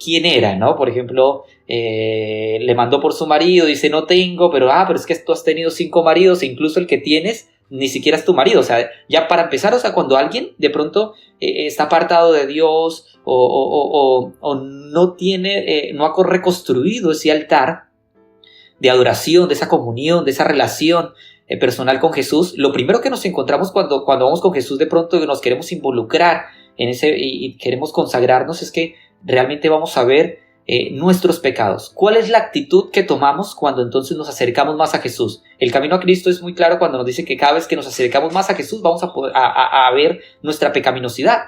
quién era, ¿no? Por ejemplo, le mandó por su marido, dice, no tengo, pero es que tú has tenido 5 maridos e incluso el que tienes ni siquiera es tu marido. O sea, ya para empezar, o sea, cuando alguien de pronto está apartado de Dios o no tiene, no ha reconstruido ese altar de adoración, de esa comunión, de esa relación personal con Jesús, lo primero que nos encontramos cuando vamos con Jesús de pronto y nos queremos involucrar en ese y queremos consagrarnos es que realmente vamos a ver nuestros pecados. ¿Cuál es la actitud que tomamos cuando entonces nos acercamos más a Jesús? El camino a Cristo es muy claro cuando nos dice que cada vez que nos acercamos más a Jesús vamos a ver nuestra pecaminosidad.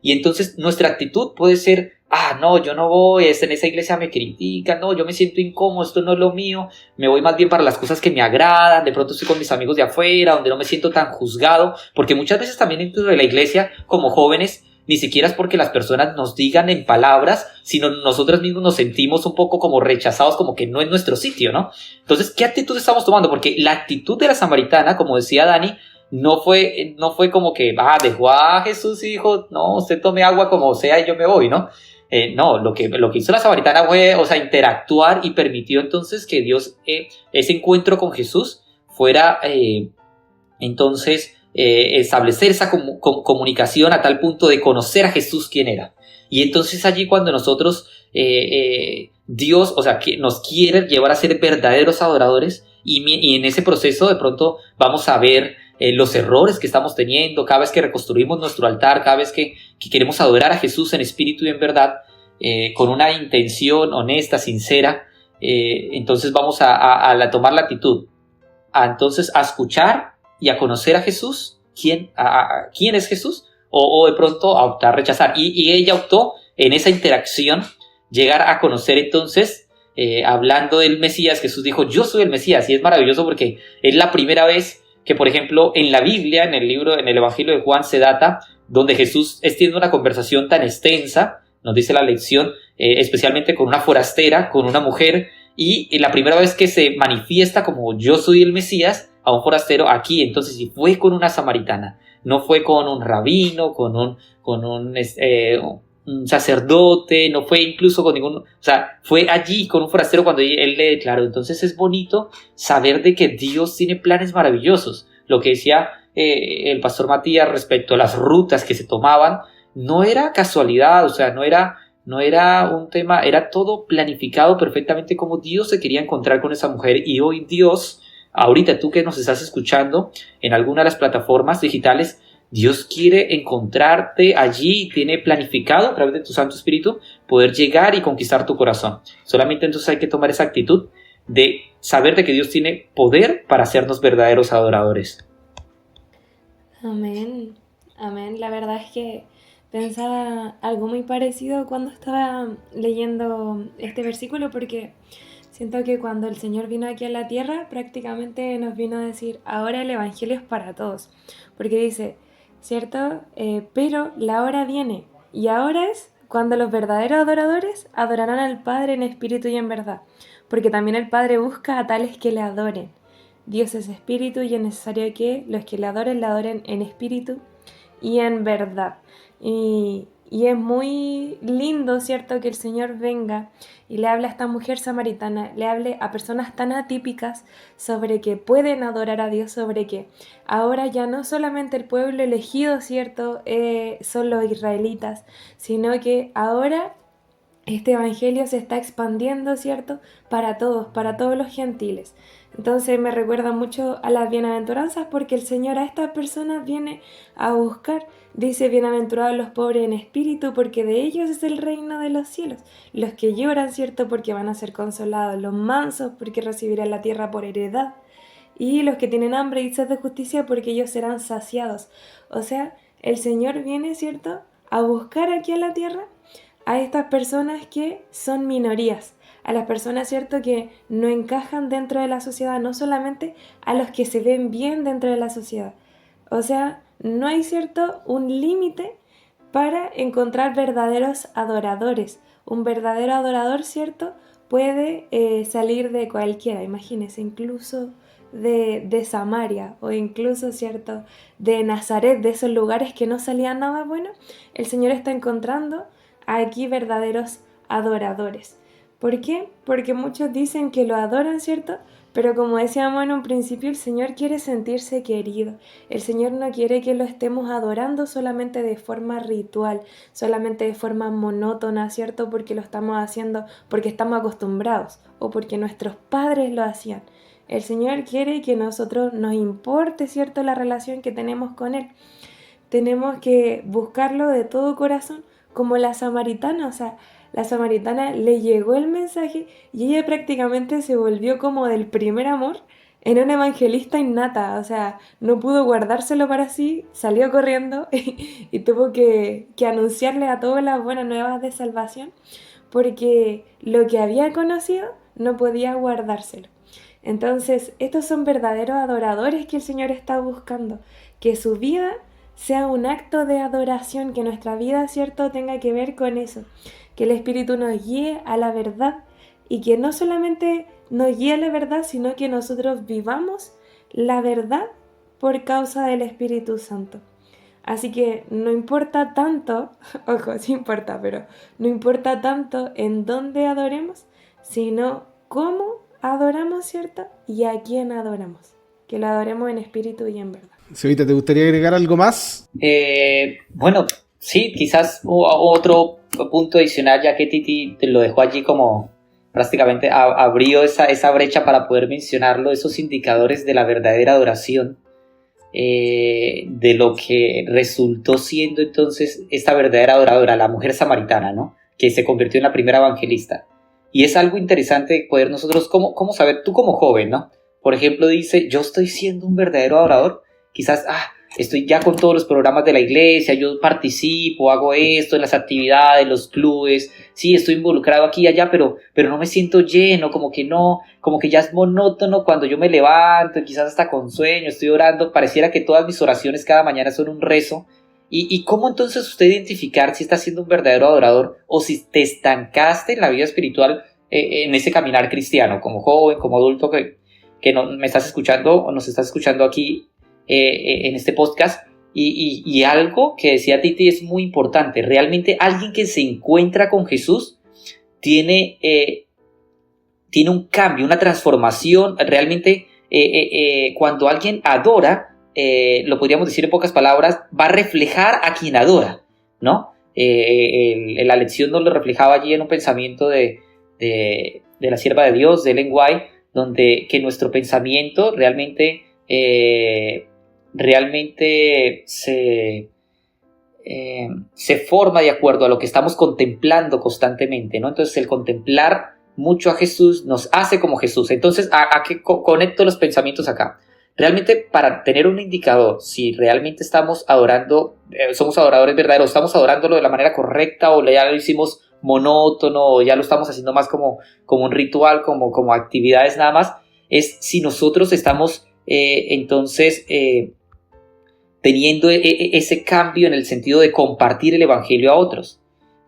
Y entonces nuestra actitud puede ser, no, yo no voy, en esa iglesia me critican, no, yo me siento incómodo, esto no es lo mío, me voy más bien para las cosas que me agradan, de pronto estoy con mis amigos de afuera, donde no me siento tan juzgado, porque muchas veces también dentro de la iglesia, como jóvenes, ni siquiera es porque las personas nos digan en palabras, sino nosotros mismos nos sentimos un poco como rechazados, como que no es nuestro sitio, ¿no? Entonces, ¿qué actitud estamos tomando? Porque la actitud de la samaritana, como decía Dani, no fue como que, dejó a Jesús y dijo, no, usted tome agua como sea y yo me voy, ¿no? No, lo que hizo la samaritana fue, interactuar y permitió entonces que Dios, ese encuentro con Jesús fuera, establecer esa comunicación a tal punto de conocer a Jesús quién era. Y entonces allí cuando nosotros, Dios, que nos quiere llevar a ser verdaderos adoradores y en ese proceso de pronto vamos a ver los errores que estamos teniendo cada vez que reconstruimos nuestro altar, cada vez que queremos adorar a Jesús en espíritu y en verdad, con una intención honesta, sincera, entonces vamos a tomar la actitud, a escuchar y a conocer a Jesús, quién es Jesús, o de pronto a optar, rechazar. Y ella optó en esa interacción llegar a conocer entonces, hablando del Mesías, Jesús dijo, yo soy el Mesías, y es maravilloso porque es la primera vez que, por ejemplo, en la Biblia, en el Evangelio de Juan se data, donde Jesús tiene una conversación tan extensa, nos dice la lección, especialmente con una forastera, con una mujer, y la primera vez que se manifiesta como yo soy el Mesías a un forastero aquí, entonces sí fue con una samaritana, no fue con un rabino, con un sacerdote, no fue incluso con ningún, fue allí con un forastero cuando él le declaró. Entonces es bonito saber de que Dios tiene planes maravillosos. Lo que decía el pastor Matías respecto a las rutas que se tomaban, no era casualidad, no era un tema, era todo planificado perfectamente como Dios se quería encontrar con esa mujer. Y hoy Dios, ahorita tú que nos estás escuchando en alguna de las plataformas digitales, Dios quiere encontrarte allí y tiene planificado a través de tu Santo Espíritu poder llegar y conquistar tu corazón. Solamente entonces hay que tomar esa actitud de saber de que Dios tiene poder para hacernos verdaderos adoradores. Amén, amén. La verdad es que pensaba algo muy parecido cuando estaba leyendo este versículo, porque siento que cuando el Señor vino aquí a la tierra, prácticamente nos vino a decir, ahora el Evangelio es para todos. Porque dice, ¿cierto? Pero la hora viene, y ahora es cuando los verdaderos adoradores adorarán al Padre en espíritu y en verdad. Porque también el Padre busca a tales que le adoren. Dios es espíritu y es necesario que los que le adoren en espíritu y en verdad. Y es muy lindo, ¿cierto?, que el Señor venga y le hable a esta mujer samaritana, le hable a personas tan atípicas sobre que pueden adorar a Dios, sobre que ahora ya no solamente el pueblo elegido, ¿cierto?, son los israelitas, sino que ahora este evangelio se está expandiendo, ¿cierto?, para todos los gentiles. Entonces me recuerda mucho a las bienaventuranzas, porque el Señor a estas personas viene a buscar. Dice, bienaventurados los pobres en espíritu, porque de ellos es el reino de los cielos. Los que lloran, ¿cierto?, porque van a ser consolados. Los mansos, porque recibirán la tierra por heredad. Y los que tienen hambre y sed de justicia, porque ellos serán saciados. O sea, el Señor viene, ¿cierto?, a buscar aquí a la tierra a estas personas que son minorías, a las personas, ¿cierto?, que no encajan dentro de la sociedad, no solamente a los que se ven bien dentro de la sociedad. O sea, no hay, ¿cierto?, un límite para encontrar verdaderos adoradores. Un verdadero adorador, ¿cierto?, puede salir de cualquiera, imagínense, incluso de Samaria, o incluso, ¿cierto?, de Nazaret, de esos lugares que no salía nada bueno. El Señor está encontrando aquí verdaderos adoradores. ¿Por qué? Porque muchos dicen que lo adoran, ¿cierto? Pero como decíamos en un principio, el Señor quiere sentirse querido. El Señor no quiere que lo estemos adorando solamente de forma ritual, solamente de forma monótona, ¿cierto? Porque lo estamos haciendo, porque estamos acostumbrados o porque nuestros padres lo hacían. El Señor quiere que nosotros nos importe, ¿cierto?, la relación que tenemos con Él. Tenemos que buscarlo de todo corazón, como la samaritana. O sea, la samaritana le llegó el mensaje y ella prácticamente se volvió como del primer amor en una evangelista innata. O sea, no pudo guardárselo para sí, salió corriendo y tuvo que anunciarle a todas las buenas nuevas de salvación, porque lo que había conocido no podía guardárselo. Entonces, estos son verdaderos adoradores que el Señor está buscando, que su vida sea un acto de adoración, que nuestra vida, ¿cierto?, tenga que ver con eso, que el Espíritu nos guíe a la verdad, y que no solamente nos guíe a la verdad, sino que nosotros vivamos la verdad por causa del Espíritu Santo. Así que no importa tanto, ojo, sí importa, pero no importa tanto en dónde adoremos, sino cómo adoramos, ¿cierto?, y a quién adoramos, que lo adoremos en espíritu y en verdad. Sevita, ¿te gustaría agregar algo más? Bueno, sí, quizás otro punto adicional, ya que Titi te lo dejó allí como prácticamente abrió esa brecha para poder mencionarlo, esos indicadores de la verdadera adoración, de lo que resultó siendo entonces esta verdadera adoradora, la mujer samaritana, ¿no?, que se convirtió en la primera evangelista. Y es algo interesante poder nosotros, ¿cómo saber? Tú como joven, ¿no? Por ejemplo, dice, yo estoy siendo un verdadero adorador. Quizás, estoy ya con todos los programas de la iglesia, yo participo, hago esto en las actividades, los clubes, sí, estoy involucrado aquí y allá, pero no me siento lleno, como que no, como que ya es monótono cuando yo me levanto, quizás hasta con sueño, estoy orando, pareciera que todas mis oraciones cada mañana son un rezo. ¿Y cómo entonces usted identificar si está siendo un verdadero adorador o si te estancaste en la vida espiritual, en ese caminar cristiano, como joven, como adulto que no, me estás escuchando o nos estás escuchando aquí en este podcast? Y algo que decía Titi es muy importante. Realmente alguien que se encuentra con Jesús tiene un cambio, una transformación. Realmente cuando alguien adora, lo podríamos decir en pocas palabras, va a reflejar a quien adora, ¿no? La lección nos lo reflejaba allí en un pensamiento de la sierva de Dios, de Ellen White, donde que nuestro pensamiento realmente realmente se forma de acuerdo a lo que estamos contemplando constantemente, ¿no? Entonces el contemplar mucho a Jesús nos hace como Jesús. Entonces, ¿a qué conecto los pensamientos acá? Realmente, para tener un indicador, si realmente estamos adorando, somos adoradores verdaderos, estamos adorándolo de la manera correcta, o ya lo hicimos monótono, o ya lo estamos haciendo más como un ritual, como actividades nada más, es si nosotros estamos entonces teniendo ese cambio en el sentido de compartir el evangelio a otros.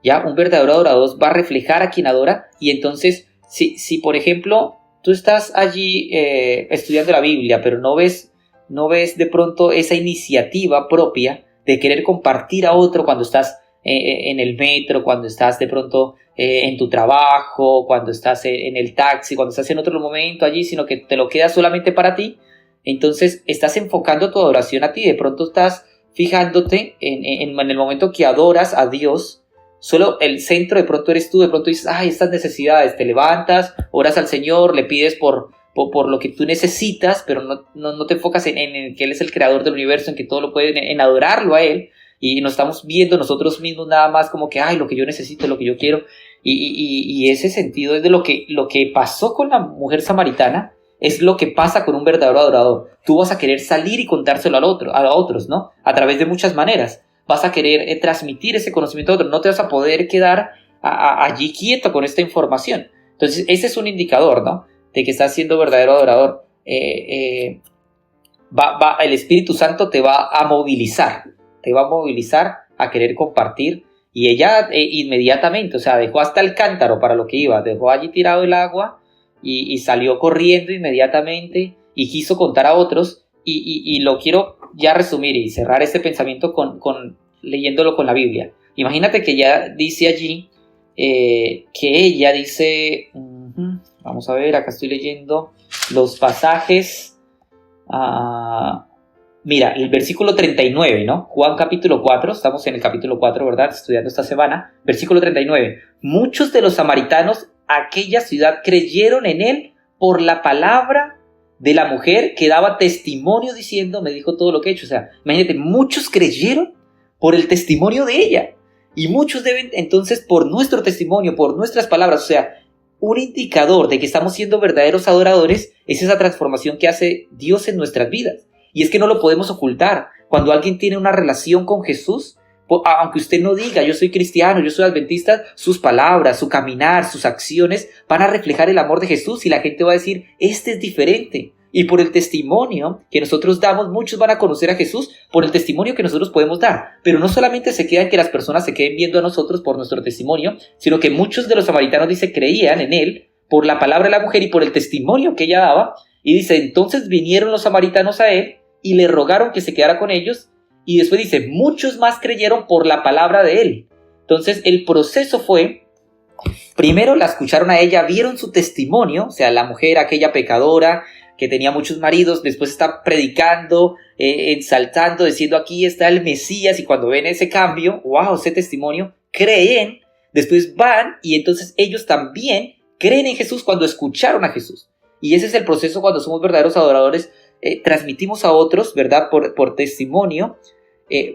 Ya, un verdadero adorador va a reflejar a quien adora, y entonces, si por ejemplo, tú estás allí estudiando la Biblia, pero no ves de pronto esa iniciativa propia de querer compartir a otro cuando estás en el metro, cuando estás de pronto en tu trabajo, cuando estás en el taxi, cuando estás en otro momento allí, sino que te lo quedas solamente para ti, entonces estás enfocando tu adoración a ti. De pronto estás fijándote en el momento que adoras a Dios. Solo el centro de pronto eres tú, de pronto dices, ay, estas necesidades, te levantas, oras al Señor, le pides por lo que tú necesitas, pero no te enfocas en que Él es el creador del universo, en que todo lo puede, en adorarlo a Él, y nos estamos viendo nosotros mismos nada más como que, ay, lo que yo necesito, lo que yo quiero, y ese sentido es de lo que pasó con la mujer samaritana, es lo que pasa con un verdadero adorador. Tú vas a querer salir y contárselo a otros, ¿no? A través de muchas maneras. Vas a querer transmitir ese conocimiento a otros, no te vas a poder quedar allí quieto con esta información. Entonces, ese es un indicador, ¿no? De que estás siendo verdadero adorador. El Espíritu Santo te va a movilizar a querer compartir, y ella inmediatamente, o sea, dejó hasta el cántaro para lo que iba, dejó allí tirado el agua y salió corriendo inmediatamente y quiso contar a otros, y lo quiero ya resumir y cerrar este pensamiento leyéndolo con la Biblia. Imagínate que ya dice allí, que ella dice, vamos a ver, acá estoy leyendo los pasajes, mira, el versículo 39, ¿no? Juan capítulo 4, estamos en el capítulo 4, ¿verdad? Estudiando esta semana, versículo 39, muchos de los samaritanos a aquella ciudad creyeron en él por la palabra de la mujer que daba testimonio diciendo, me dijo todo lo que he hecho. O sea, imagínate, muchos creyeron por el testimonio de ella, y muchos deben entonces por nuestro testimonio, por nuestras palabras. O sea, un indicador de que estamos siendo verdaderos adoradores es esa transformación que hace Dios en nuestras vidas, y es que no lo podemos ocultar. Cuando alguien tiene una relación con Jesús, aunque usted no diga yo soy cristiano, yo soy adventista, sus palabras, su caminar, sus acciones van a reflejar el amor de Jesús, y la gente va a decir, este es diferente. Y por el testimonio que nosotros damos, muchos van a conocer a Jesús por el testimonio que nosotros podemos dar. Pero no solamente se queda en que las personas se queden viendo a nosotros por nuestro testimonio, sino que muchos de los samaritanos, dice, creían en él por la palabra de la mujer y por el testimonio que ella daba. Y dice, entonces vinieron los samaritanos a él y le rogaron que se quedara con ellos. Y después dice, muchos más creyeron por la palabra de él. Entonces el proceso fue, primero la escucharon a ella, vieron su testimonio, o sea, la mujer, aquella pecadora que tenía muchos maridos, después está predicando, ensaltando, diciendo, aquí está el Mesías, y cuando ven ese cambio, wow, ese testimonio, creen, después van, y entonces ellos también creen en Jesús cuando escucharon a Jesús. Y ese es el proceso cuando somos verdaderos adoradores, transmitimos a otros, ¿verdad? Por testimonio.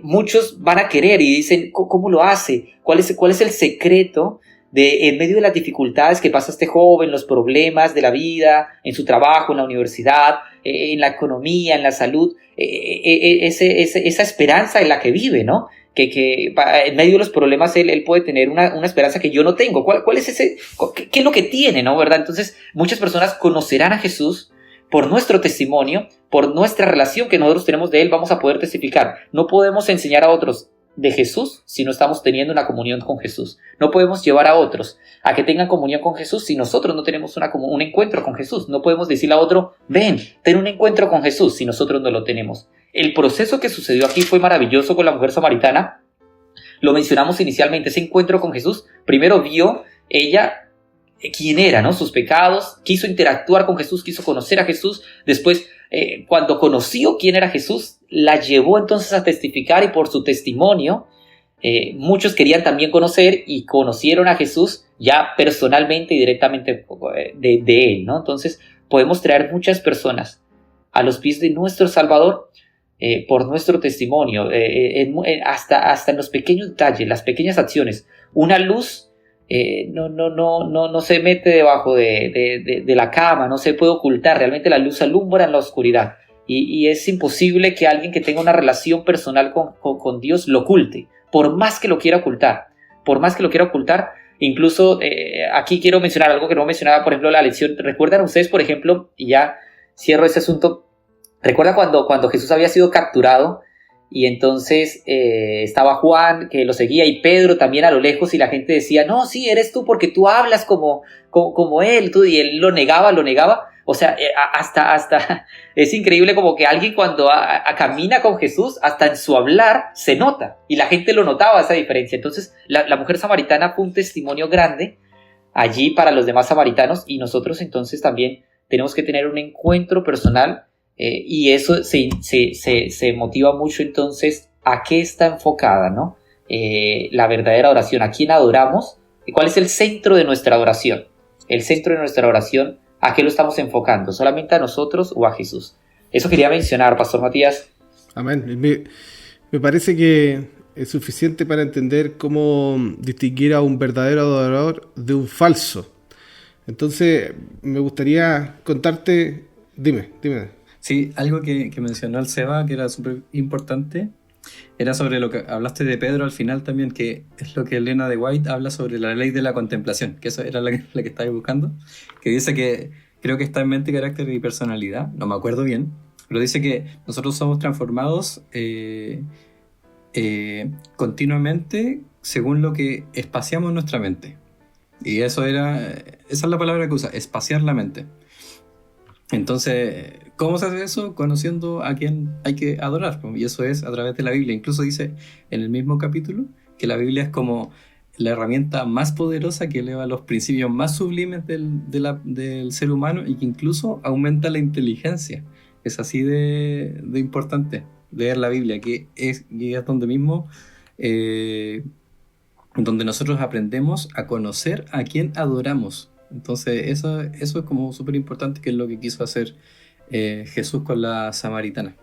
Muchos van a querer y dicen, ¿cómo lo hace? ¿Cuál es el secreto en medio de las dificultades que pasa este joven, los problemas de la vida, en su trabajo, en la universidad, en la economía, en la salud, esa esperanza en la que vive, ¿no? Que en medio de los problemas él puede tener una esperanza que yo no tengo. ¿Cuál es ese? ¿Qué es lo que tiene, no? ¿Verdad? Entonces, muchas personas conocerán a Jesús por nuestro testimonio, por nuestra relación que nosotros tenemos de Él, vamos a poder testificar. No podemos enseñar a otros de Jesús si no estamos teniendo una comunión con Jesús. No podemos llevar a otros a que tengan comunión con Jesús si nosotros no tenemos un encuentro con Jesús. No podemos decirle a otro, ven, ten un encuentro con Jesús si nosotros no lo tenemos. El proceso que sucedió aquí fue maravilloso con la mujer samaritana. Lo mencionamos inicialmente, ese encuentro con Jesús. Primero vio ella quién era, ¿no? Sus pecados, quiso interactuar con Jesús, quiso conocer a Jesús. Después, cuando conoció quién era Jesús, la llevó entonces a testificar, y por su testimonio, muchos querían también conocer y conocieron a Jesús ya personalmente y directamente de Él, ¿no? Entonces, podemos traer muchas personas a los pies de nuestro Salvador por nuestro testimonio, hasta en los pequeños detalles, las pequeñas acciones. Una luz no se mete debajo de la cama, no se puede ocultar, realmente la luz alumbra en la oscuridad. Y es imposible que alguien que tenga una relación personal con Dios lo oculte, por más que lo quiera ocultar, incluso aquí quiero mencionar algo que no mencionaba, por ejemplo, la lección. ¿Recuerdan ustedes, por ejemplo, y ya cierro este asunto? ¿Recuerda cuando Jesús había sido capturado y entonces estaba Juan que lo seguía y Pedro también a lo lejos y la gente decía, no, sí, eres tú porque tú hablas como él, y él lo negaba? O sea, hasta es increíble como que alguien cuando camina con Jesús, hasta en su hablar se nota y la gente lo notaba esa diferencia. Entonces la mujer samaritana fue un testimonio grande allí para los demás samaritanos y nosotros entonces también tenemos que tener un encuentro personal. Y eso se motiva mucho entonces a qué está enfocada, ¿no? La verdadera oración, a quién adoramos, y cuál es el centro de nuestra oración. El centro de nuestra oración, ¿a qué lo estamos enfocando? ¿Solamente a nosotros o a Jesús? Eso quería mencionar, Pastor Matías. Amén. Me parece que es suficiente para entender cómo distinguir a un verdadero adorador de un falso. Entonces, me gustaría contarte. Dime. Sí, algo que mencionó el Seba, que era súper importante, era sobre lo que hablaste de Pedro al final también, que es lo que Elena de White habla sobre la ley de la contemplación, que eso era la que estaba buscando, que dice que creo que está en mente, carácter y personalidad, no me acuerdo bien, pero dice que nosotros somos transformados continuamente según lo que espaciamos nuestra mente. Y esa es la palabra que usa, espaciar la mente. Entonces, ¿cómo se hace eso? Conociendo a quien hay que adorar, y eso es a través de la Biblia. Incluso dice en el mismo capítulo que la Biblia es como la herramienta más poderosa que eleva los principios más sublimes del ser humano y que incluso aumenta la inteligencia. Es así de importante leer la Biblia, que es donde mismo donde nosotros aprendemos a conocer a quien adoramos. Entonces eso es como súper importante, que es lo que quiso hacer Jesús con la samaritana.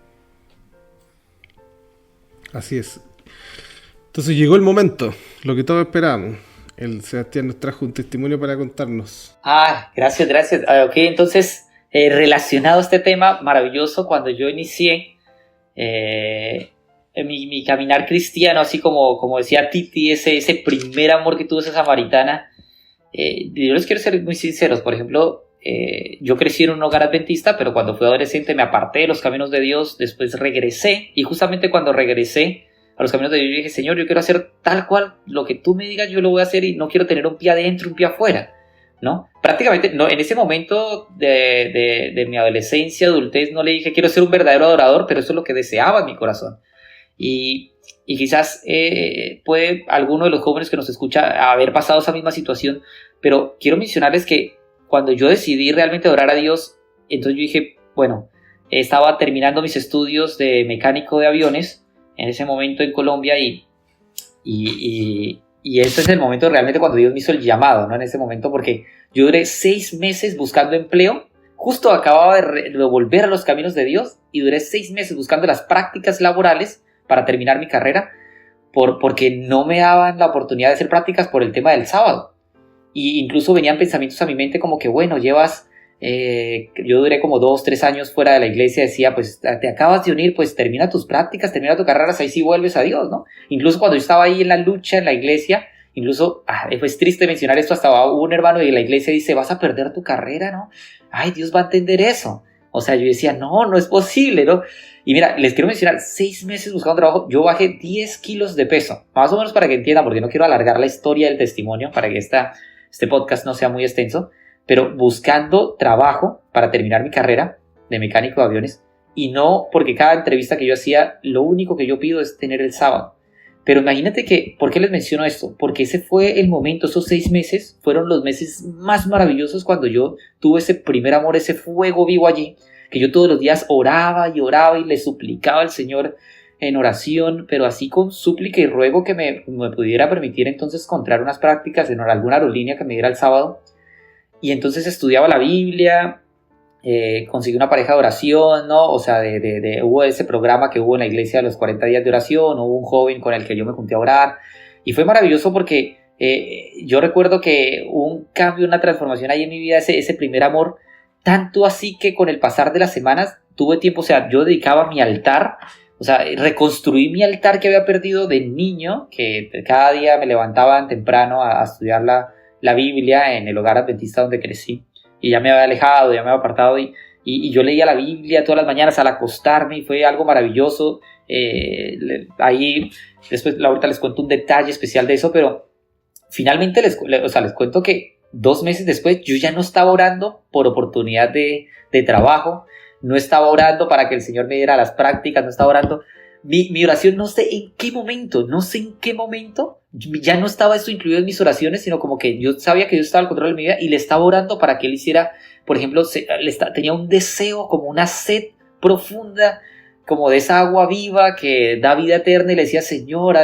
Así es. Entonces llegó el momento, lo que todos esperábamos. El Sebastián nos trajo un testimonio para contarnos. Gracias. Ok, entonces, relacionado a este tema maravilloso, cuando yo inicié mi caminar cristiano, así como decía Titi, ese primer amor que tuvo esa samaritana, yo les quiero ser muy sinceros. Por ejemplo, yo crecí en un hogar adventista, pero cuando fui adolescente me aparté de los caminos de Dios. Después regresé, y justamente cuando regresé a los caminos de Dios, yo dije, Señor, yo quiero hacer tal cual lo que tú me digas, yo lo voy a hacer, y no quiero tener un pie adentro, un pie afuera, ¿no? Prácticamente, no, en ese momento de mi adolescencia, adultez, no le dije, quiero ser un verdadero adorador, pero eso es lo que deseaba en mi corazón. Y quizás puede alguno de los jóvenes que nos escucha haber pasado esa misma situación, pero quiero mencionarles que cuando yo decidí realmente adorar a Dios, entonces yo dije, bueno, estaba terminando mis estudios de mecánico de aviones en ese momento en Colombia, y ese es el momento realmente cuando Dios me hizo el llamado, ¿no? En ese momento, porque yo duré 6 meses buscando empleo, justo acababa de volver a los caminos de Dios, y duré 6 meses buscando las prácticas laborales para terminar mi carrera, porque no me daban la oportunidad de hacer prácticas por el tema del sábado. Y incluso venían pensamientos a mi mente como que, bueno, yo duré como 2-3 años fuera de la iglesia, decía, pues te acabas de unir, pues termina tus prácticas, termina tu carrera, ahí sí vuelves a Dios, ¿no? Incluso cuando yo estaba ahí en la lucha en la iglesia, incluso, es triste mencionar esto, hasta hubo un hermano de la iglesia dice, vas a perder tu carrera, ¿no? Ay, Dios va a entender eso. O sea, yo decía, no es posible, ¿no? Y mira, les quiero mencionar, 6 meses buscando trabajo, yo bajé 10 kilos de peso, más o menos para que entiendan, porque no quiero alargar la historia del testimonio, para que este podcast no sea muy extenso, pero buscando trabajo para terminar mi carrera de mecánico de aviones, y no porque cada entrevista que yo hacía, lo único que yo pido es tener el sábado. Pero imagínate que, ¿por qué les menciono esto? Porque ese fue el momento, esos 6 meses fueron los meses más maravillosos cuando yo tuve ese primer amor, ese fuego vivo allí, que yo todos los días oraba y le suplicaba al Señor en oración, pero así con súplica y ruego que me pudiera permitir entonces encontrar unas prácticas en alguna aerolínea que me diera el sábado. Y entonces estudiaba la Biblia, conseguí una pareja de oración, ¿no? O sea, hubo ese programa que hubo en la iglesia de los 40 días de oración, hubo un joven con el que yo me junté a orar, y fue maravilloso porque yo recuerdo que hubo un cambio, una transformación ahí en mi vida, ese primer amor, tanto así que con el pasar de las semanas tuve tiempo, o sea, yo dedicaba mi altar, o sea, reconstruí mi altar que había perdido de niño, que cada día me levantaban temprano a estudiar la Biblia en el hogar adventista donde crecí, y ya me había alejado, ya me había apartado, y yo leía la Biblia todas las mañanas al acostarme, y fue algo maravilloso. Ahí, después, ahorita les cuento un detalle especial de eso, pero finalmente les cuento que 2 meses después yo ya no estaba orando por oportunidad de trabajo, no estaba orando para que el Señor me diera las prácticas, no estaba orando. Mi oración, no sé en qué momento, ya no estaba esto incluido en mis oraciones, sino como que yo sabía que Dios estaba al control de mi vida y le estaba orando para que Él hiciera, por ejemplo, tenía un deseo, como una sed profunda, como de esa agua viva que da vida eterna, y le decía, Señor,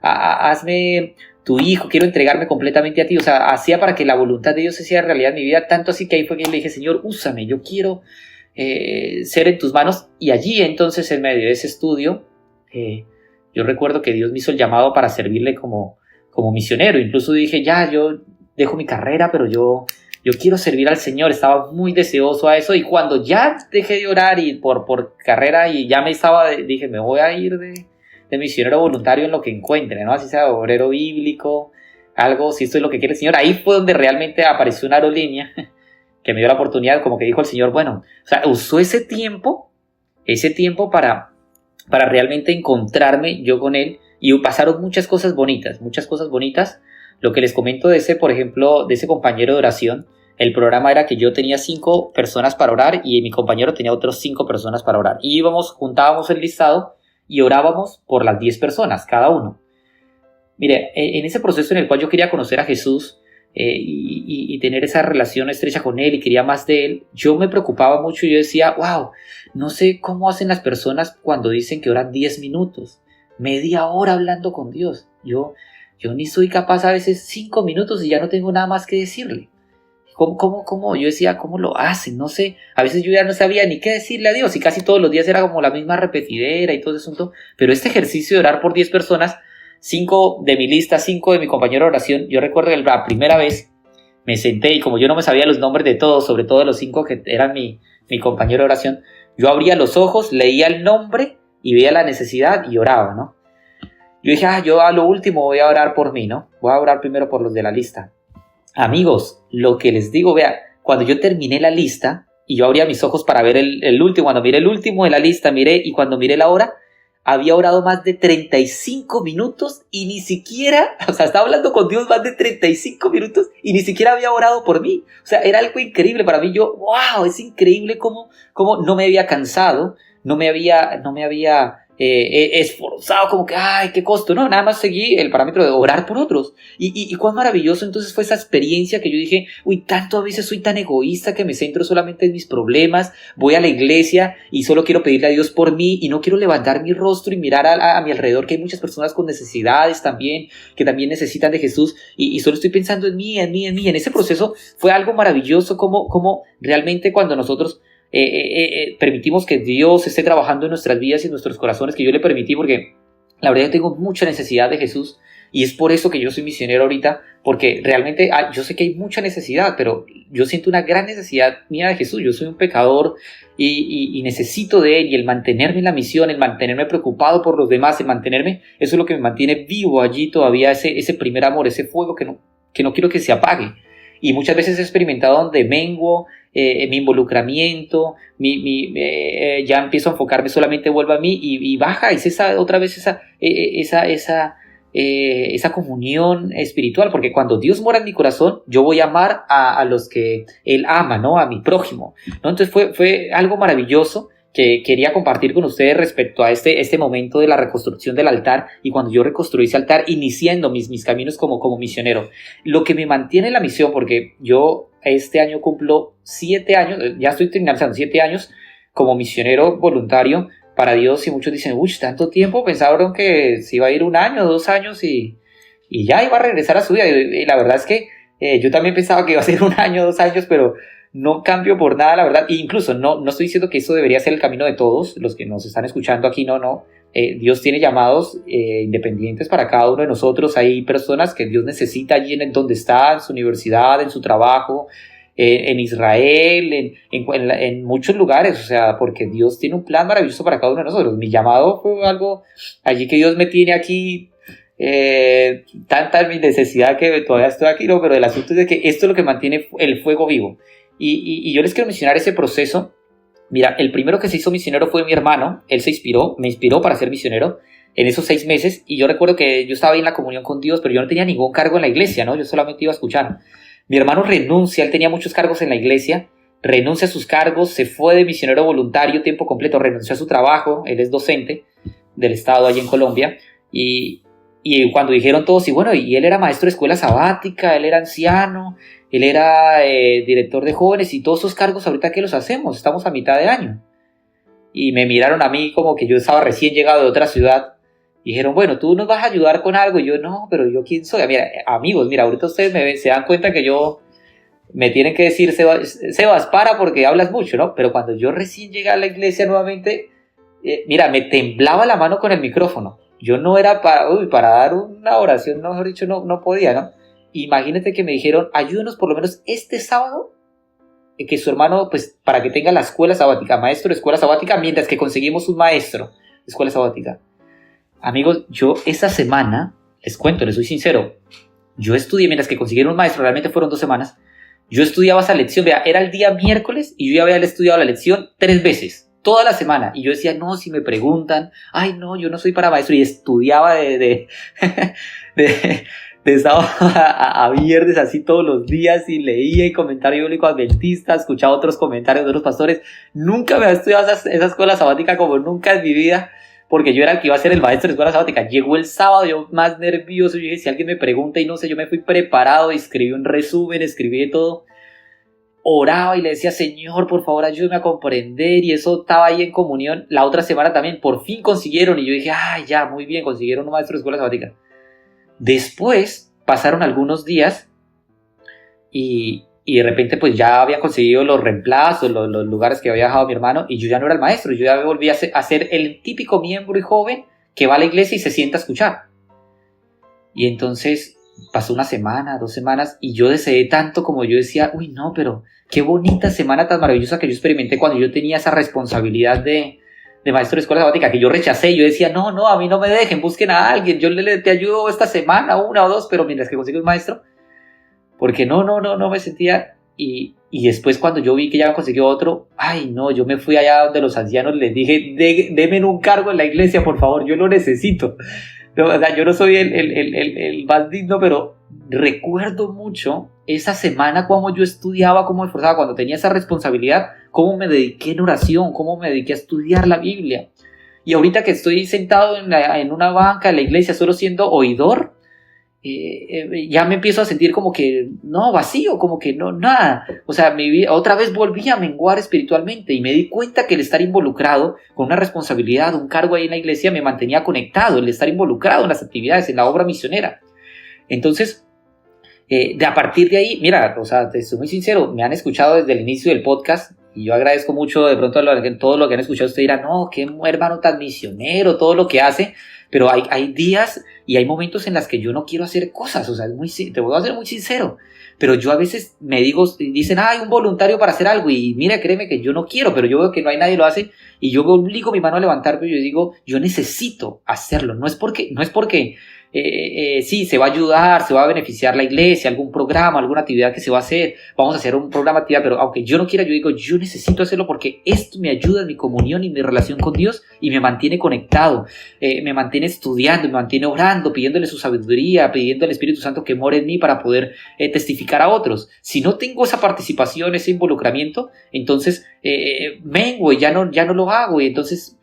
hazme tu hijo, quiero entregarme completamente a ti. O sea, hacía para que la voluntad de Dios se hiciera realidad en mi vida, tanto así que ahí fue que le dije, Señor, úsame, yo quiero ser en tus manos. Y allí entonces, en medio de ese estudio, yo recuerdo que Dios me hizo el llamado para servirle como misionero. Incluso dije, ya, yo dejo mi carrera, pero yo quiero servir al Señor. Estaba muy deseoso a eso, y cuando ya dejé de orar y por carrera, y ya dije, me voy a ir de misionero voluntario en lo que encuentre, ¿no? Así sea obrero bíblico, algo, si esto es lo que quiere el Señor. Ahí fue donde realmente apareció una aerolínea que me dio la oportunidad, como que dijo el Señor, bueno, o sea, usó ese tiempo para realmente encontrarme yo con Él, y pasaron muchas cosas bonitas. Lo que les comento por ejemplo, de ese compañero de oración, el programa era que yo tenía 5 personas para orar y mi compañero tenía otros 5 personas para orar. Y juntábamos el listado y orábamos por las 10 personas, cada uno. Mire, en ese proceso en el cual yo quería conocer a Jesús y tener esa relación estrecha con Él, y quería más de Él, yo me preocupaba mucho y yo decía, wow, no sé cómo hacen las personas cuando dicen que oran 10 minutos, media hora hablando con Dios. Yo ni soy capaz a veces 5 minutos y ya no tengo nada más que decirle. ¿Cómo? Yo decía, ¿cómo lo hacen? No sé, a veces yo ya no sabía ni qué decirle a Dios, y casi todos los días era como la misma repetidera y todo ese asunto. Pero este ejercicio de orar por 10 personas, 5 de mi lista, 5 de mi compañero de oración, yo recuerdo que la primera vez me senté, y como yo no me sabía los nombres de todos, sobre todo de los 5 que eran mi compañero de oración, yo abría los ojos, leía el nombre y veía la necesidad y oraba, ¿no? Yo dije, yo a lo último voy a orar por mí, ¿no? Voy a orar primero por los de la lista. Amigos, lo que les digo, vea, cuando yo terminé la lista y yo abría mis ojos para ver el último, cuando miré el último de la lista, y cuando miré la hora, había orado más de 35 minutos y ni siquiera, o sea, estaba hablando con Dios más de 35 minutos y ni siquiera había orado por mí. O sea, era algo increíble para mí. Yo, wow, es increíble cómo no me había cansado, no me había esforzado, como que, ay, qué costo. No, nada más seguí el parámetro de orar por otros. Y cuán maravilloso entonces fue esa experiencia, que yo dije, tanto a veces soy tan egoísta que me centro solamente en mis problemas, voy a la iglesia y solo quiero pedirle a Dios por mí, y no quiero levantar mi rostro y mirar a mi alrededor, que hay muchas personas con necesidades también, que también necesitan de Jesús, y solo estoy pensando en mí. En ese proceso fue algo maravilloso, como realmente cuando nosotros permitimos que Dios esté trabajando en nuestras vidas y en nuestros corazones, que yo le permití, porque la verdad yo tengo mucha necesidad de Jesús, y es por eso que yo soy misionero ahorita, porque realmente yo sé que hay mucha necesidad, pero yo siento una gran necesidad mía de Jesús. Yo soy un pecador y necesito de Él, y el mantenerme en la misión, el mantenerme preocupado por los demás, eso es lo que me mantiene vivo allí todavía, ese primer amor, ese fuego que no quiero que se apague. Y muchas veces he experimentado donde menguo mi involucramiento, ya empiezo a enfocarme solamente, vuelvo a mí, y baja, es otra vez esa comunión espiritual, porque cuando Dios mora en mi corazón, yo voy a amar a los que Él ama, ¿no? A mi prójimo, ¿no? Entonces fue algo maravilloso que quería compartir con ustedes respecto a este momento de la reconstrucción del altar, y cuando yo reconstruí ese altar, iniciando mis caminos como misionero. Lo que me mantiene en la misión, porque yo este año cumplo 7 años, ya estoy terminando 7 años como misionero voluntario para Dios, y muchos dicen, tanto tiempo, pensaron que se iba a ir 1 año, 2 años y ya iba a regresar a su vida, y la verdad es que yo también pensaba que iba a ser 1 año, 2 años, pero no cambio por nada, la verdad. E incluso no estoy diciendo que eso debería ser el camino de todos los que nos están escuchando aquí, no. Dios tiene llamados independientes para cada uno de nosotros. Hay personas que Dios necesita allí en donde está, en su universidad, en su trabajo, en Israel, en muchos lugares, o sea, porque Dios tiene un plan maravilloso para cada uno de nosotros. Mi llamado fue algo allí que Dios me tiene aquí, tanta mi necesidad que todavía estoy aquí, ¿no? Pero el asunto es de que esto es lo que mantiene el fuego vivo. Y yo les quiero mencionar ese proceso. Mira, el primero que se hizo misionero fue mi hermano. Él me inspiró para ser misionero en esos 6 meses. Y yo recuerdo que yo estaba ahí en la comunión con Dios, pero yo no tenía ningún cargo en la iglesia, ¿no? Yo solamente iba a escuchar. Mi hermano renuncia, él tenía muchos cargos en la iglesia, renuncia a sus cargos, se fue de misionero voluntario tiempo completo, renunció a su trabajo, él es docente del estado allí en Colombia. Y cuando dijeron todos, y bueno, y él era maestro de escuela sabática, él era anciano, él era director de jóvenes, y todos esos cargos ahorita ¿qué los hacemos? Estamos a mitad de año. Y me miraron a mí como que yo estaba recién llegado de otra ciudad. Dijeron, bueno, tú nos vas a ayudar con algo. Y yo, no, pero yo quién soy. Mira, amigos, mira, ahorita ustedes me ven, se dan cuenta que yo me tienen que decir, Sebas, para porque hablas mucho, ¿no? Pero cuando yo recién llegué a la iglesia nuevamente, mira, me temblaba la mano con el micrófono. Yo no era para dar una oración, mejor dicho, no podía, ¿no? Imagínate que me dijeron, ayúdenos por lo menos este sábado, que su hermano, pues, para que tenga la escuela sabática, maestro de escuela sabática, mientras que conseguimos un maestro de escuela sabática. Amigos, yo esa semana, les cuento, les soy sincero, yo estudié, mientras que consiguieron un maestro, realmente fueron 2 semanas, yo estudiaba esa lección, vea, era el día miércoles y yo ya había estudiado la lección 3 veces, toda la semana, y yo decía, no, si me preguntan, ay no, yo no soy para maestro, y estudiaba de sábado a viernes así todos los días, y leía y comentario bíblico adventista, escuchaba otros comentarios de otros pastores. Nunca me había estudiado esa escuela sabática como nunca en mi vida, porque yo era el que iba a ser el maestro de escuela sabática. Llegó el sábado, yo más nervioso, yo dije, si alguien me pregunta, y no sé, yo me fui preparado, escribí un resumen, escribí de todo, oraba y le decía, Señor, por favor, ayúdame a comprender, y eso estaba ahí en comunión. La otra semana también, por fin consiguieron, y yo dije, ay, ya, muy bien, consiguieron un maestro de escuela sabática. Después pasaron algunos días y de repente pues ya había conseguido los reemplazos, los lugares que había dejado mi hermano, y yo ya no era el maestro, yo ya volví a ser el típico miembro y joven que va a la iglesia y se sienta a escuchar. Y entonces pasó 1 semana, 2 semanas, y yo deseé tanto, como yo decía, uy no, pero qué bonita semana tan maravillosa que yo experimenté cuando yo tenía esa responsabilidad de maestro de escuela sabática, que yo rechacé. Yo decía, no, a mí no me dejen, busquen a alguien, yo te ayudo esta semana, 1 o 2, pero mientras que consigo un maestro, porque no me sentía. Y después cuando yo vi que ya me consiguió otro, ay no, yo me fui allá donde los ancianos, les dije, denme un cargo en la iglesia, por favor, yo lo necesito. No, o sea, yo no soy el más digno, pero recuerdo mucho esa semana cómo yo estudiaba, cómo me esforzaba, cuando tenía esa responsabilidad, cómo me dediqué en oración, cómo me dediqué a estudiar la Biblia. Y ahorita que estoy sentado en una banca de la iglesia solo siendo oidor, ya me empiezo a sentir como que no, vacío, como que no, nada. O sea, mi vida otra vez volví a menguar espiritualmente, y me di cuenta que el estar involucrado con una responsabilidad, un cargo ahí en la iglesia, me mantenía conectado, el estar involucrado en las actividades, en la obra misionera. Entonces, a partir de ahí, mira, o sea, te soy muy sincero, me han escuchado desde el inicio del podcast, y yo agradezco mucho. De pronto todo lo que han escuchado, usted dirá, no, qué hermano tan misionero, todo lo que hace. Pero hay días y hay momentos en los que yo no quiero hacer cosas, o sea, te voy a ser muy sincero, pero yo a veces me dicen, hay un voluntario para hacer algo, y mira, créeme que yo no quiero, pero yo veo que no hay nadie lo hace, y yo me obligo mi mano a levantarme, y yo digo, yo necesito hacerlo, no es porque sí, se va a ayudar, se va a beneficiar la iglesia, algún programa, alguna actividad que se va a hacer, vamos a hacer un programa de actividad, pero aunque yo no quiera, yo digo, yo necesito hacerlo porque esto me ayuda en mi comunión y mi relación con Dios, y me mantiene conectado, me mantiene estudiando, me mantiene orando, pidiéndole su sabiduría, pidiendo al Espíritu Santo que more en mí para poder testificar a otros. Si no tengo esa participación, ese involucramiento, entonces mengo y ya no lo hago, y entonces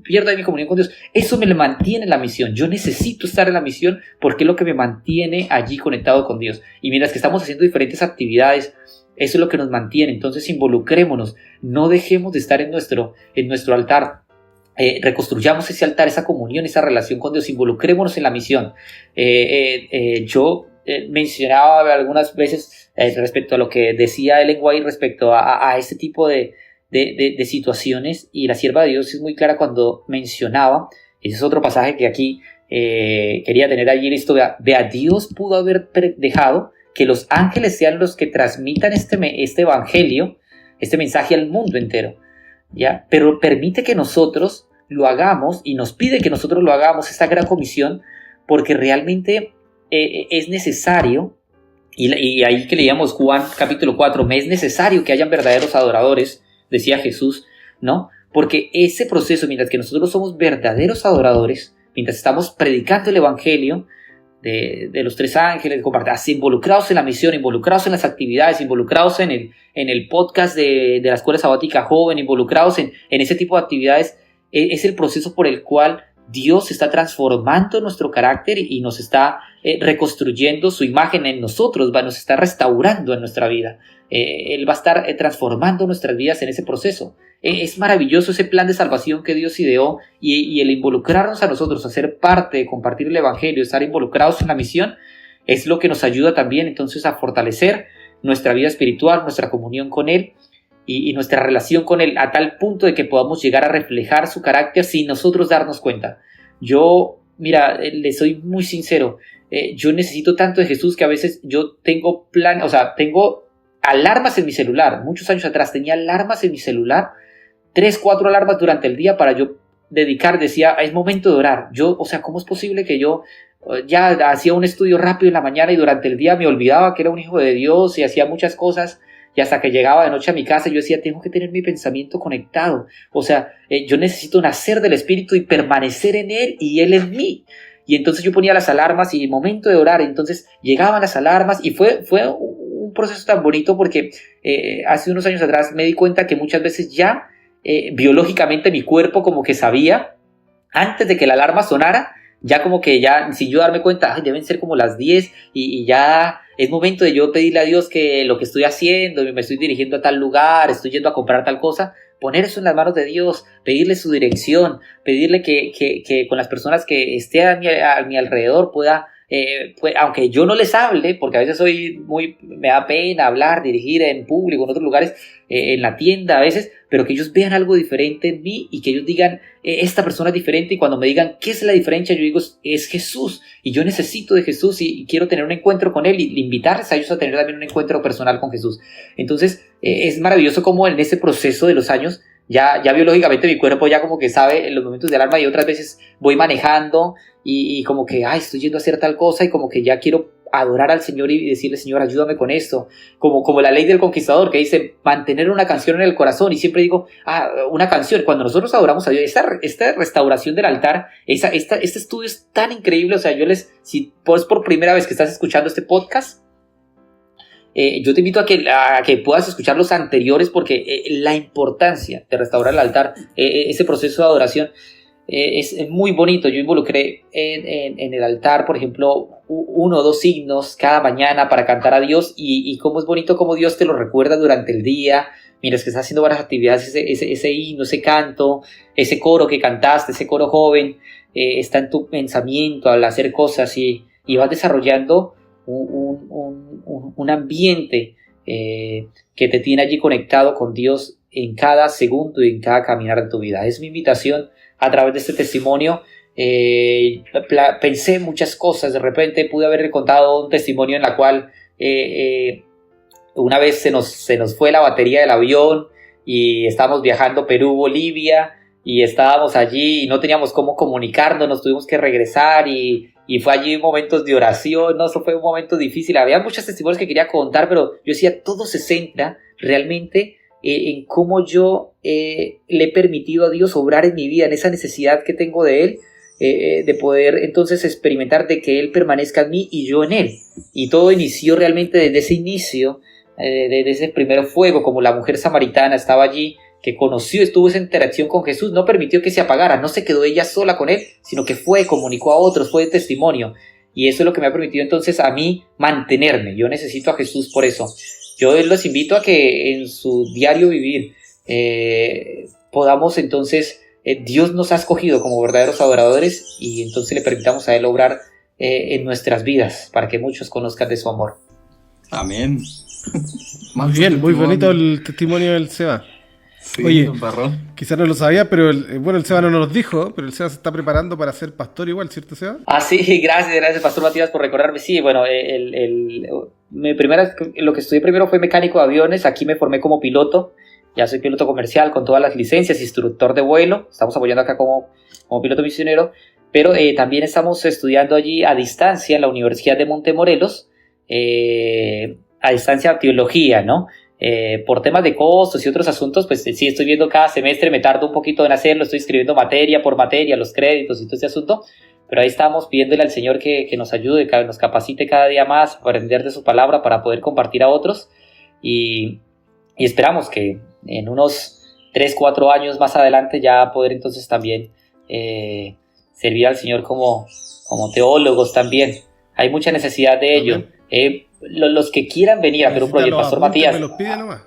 pierdo mi comunión con Dios. Eso me mantiene en la misión. Yo necesito estar en la misión porque es lo que me mantiene allí conectado con Dios. Y mientras que estamos haciendo diferentes actividades, eso es lo que nos mantiene. Entonces involucrémonos, no dejemos de estar en nuestro altar. Reconstruyamos ese altar, esa comunión, esa relación con Dios, involucrémonos en la misión. Yo mencionaba algunas veces respecto a lo que decía Ellen White respecto a este tipo de situaciones, y la sierva de Dios es muy clara cuando mencionaba, ese es otro pasaje que aquí quería tener allí listo, vea, Dios pudo haber dejado que los ángeles sean los que transmitan este evangelio, este mensaje al mundo entero, ¿ya? Pero permite que nosotros lo hagamos y nos pide que nosotros lo hagamos, esta gran comisión, porque realmente es necesario, y ahí que leíamos Juan capítulo 4, me es necesario que hayan verdaderos adoradores, decía Jesús, ¿no? Porque ese proceso, mientras que nosotros somos verdaderos adoradores, mientras estamos predicando el evangelio de los tres ángeles, involucrados en la misión, involucrados en las actividades, involucrados en el podcast de la Escuela Sabática Joven, involucrados en ese tipo de actividades, es el proceso por el cual Dios está transformando nuestro carácter y nos está reconstruyendo su imagen en nosotros, nos está restaurando en nuestra vida. Él va a estar transformando nuestras vidas en ese proceso. Es maravilloso ese plan de salvación que Dios ideó, y el involucrarnos a nosotros, a ser parte de compartir el evangelio, estar involucrados en la misión, es lo que nos ayuda también entonces a fortalecer nuestra vida espiritual, nuestra comunión con Él y nuestra relación con Él, a tal punto de que podamos llegar a reflejar su carácter sin nosotros darnos cuenta. Yo, mira, le soy muy sincero, yo necesito tanto de Jesús que a veces yo tengo tengo alarmas en mi celular. Muchos años atrás tenía alarmas en mi celular, 3, 4 alarmas durante el día para yo decía, es momento de orar. ¿Cómo es posible que yo ya hacía un estudio rápido en la mañana y durante el día me olvidaba que era un hijo de Dios y hacía muchas cosas? Y hasta que llegaba de noche a mi casa, yo decía, tengo que tener mi pensamiento conectado. Yo necesito nacer del Espíritu y permanecer en Él y Él en mí. Y entonces yo ponía las alarmas y momento de orar, entonces llegaban las alarmas, y fue un proceso tan bonito porque hace unos años atrás me di cuenta que muchas veces ya biológicamente mi cuerpo como que sabía, antes de que la alarma sonara, ya como que ya sin yo darme cuenta, deben ser como las 10 y ya es momento de yo pedirle a Dios que lo que estoy haciendo, me estoy dirigiendo a tal lugar, estoy yendo a comprar tal cosa, poner eso en las manos de Dios, pedirle su dirección, pedirle que con las personas que esté a mi alrededor pueda, aunque yo no les hable, porque a veces me da pena hablar, dirigir en público, en otros lugares, en la tienda a veces, pero que ellos vean algo diferente en mí y que ellos digan, esta persona es diferente, y cuando me digan, ¿qué es la diferencia? Yo digo, es Jesús, y yo necesito de Jesús y quiero tener un encuentro con Él, y invitarles a ellos a tener también un encuentro personal con Jesús. Entonces, es maravilloso cómo en ese proceso de los años, ya biológicamente mi cuerpo ya como que sabe en los momentos de alarma, y otras veces voy manejando y como que, estoy yendo a hacer tal cosa, y como que ya quiero adorar al Señor y decirle, Señor, ayúdame con esto, como la ley del conquistador que dice mantener una canción en el corazón. Y siempre digo, una canción, cuando nosotros adoramos a Dios, esta restauración del altar, este estudio es tan increíble. Si es por primera vez que estás escuchando este podcast, yo te invito a que puedas escuchar los anteriores, porque la importancia de restaurar el altar, ese proceso de adoración, es muy bonito. Yo involucré en el altar, por ejemplo, 1 o 2 himnos cada mañana para cantar a Dios, y cómo es bonito cómo Dios te lo recuerda durante el día, mientras que estás haciendo varias actividades. Ese himno, ese canto, ese coro que cantaste, ese coro joven, está en tu pensamiento al hacer cosas, y vas desarrollando un ambiente que te tiene allí conectado con Dios en cada segundo y en cada caminar de tu vida. Es mi invitación a través de este testimonio. Pensé muchas cosas. De repente pude haber contado un testimonio en la cual una vez se nos fue la batería del avión y estábamos viajando Perú-Bolivia, y estábamos allí y no teníamos cómo comunicarnos, nos tuvimos que regresar, y fue allí momentos de oración. No, eso fue un momento difícil. Había muchos testimonios que quería contar, pero yo decía, todo se centra realmente en cómo yo le he permitido a Dios obrar en mi vida, en esa necesidad que tengo de Él, de poder entonces experimentar de que Él permanezca en mí y yo en Él. Y todo inició realmente desde ese inicio, desde ese primer fuego, como la mujer samaritana estaba allí, que estuvo esa interacción con Jesús, no permitió que se apagara, no se quedó ella sola con Él, sino que comunicó a otros, fue de testimonio. Y eso es lo que me ha permitido entonces a mí mantenerme. Yo necesito a Jesús por eso. Yo los invito a que en su diario vivir podamos entonces, Dios nos ha escogido como verdaderos adoradores, y entonces le permitamos a Él obrar en nuestras vidas para que muchos conozcan de su amor. Amén. Muy bien, muy bonito el testimonio del Seba. Sí, Oye, barró. quizás no lo sabía, pero el Seba no nos lo dijo, pero el Seba se está preparando para ser pastor igual, ¿cierto, Seba? Ah, sí, gracias, Pastor Matías, por recordarme. Sí, bueno, lo que estudié primero fue mecánico de aviones. Aquí me formé como piloto. Ya soy piloto comercial con todas las licencias, instructor de vuelo. Estamos apoyando acá como piloto misionero. Pero también estamos estudiando allí a distancia en la Universidad de Montemorelos, a distancia teología, ¿no? Por temas de costos y otros asuntos, pues sí, estoy viendo cada semestre, me tardo un poquito en hacerlo, estoy escribiendo materia por materia, los créditos y todo ese asunto, pero ahí estamos pidiéndole al Señor que nos ayude, que nos capacite cada día más para aprender de su palabra, para poder compartir a otros, y esperamos que en unos 3, 4 años más adelante ya poder entonces también servir al Señor como teólogos también. Hay mucha necesidad de ello. Los que quieran venir a Perú Project, Pastor Matías. Me los pide nomás.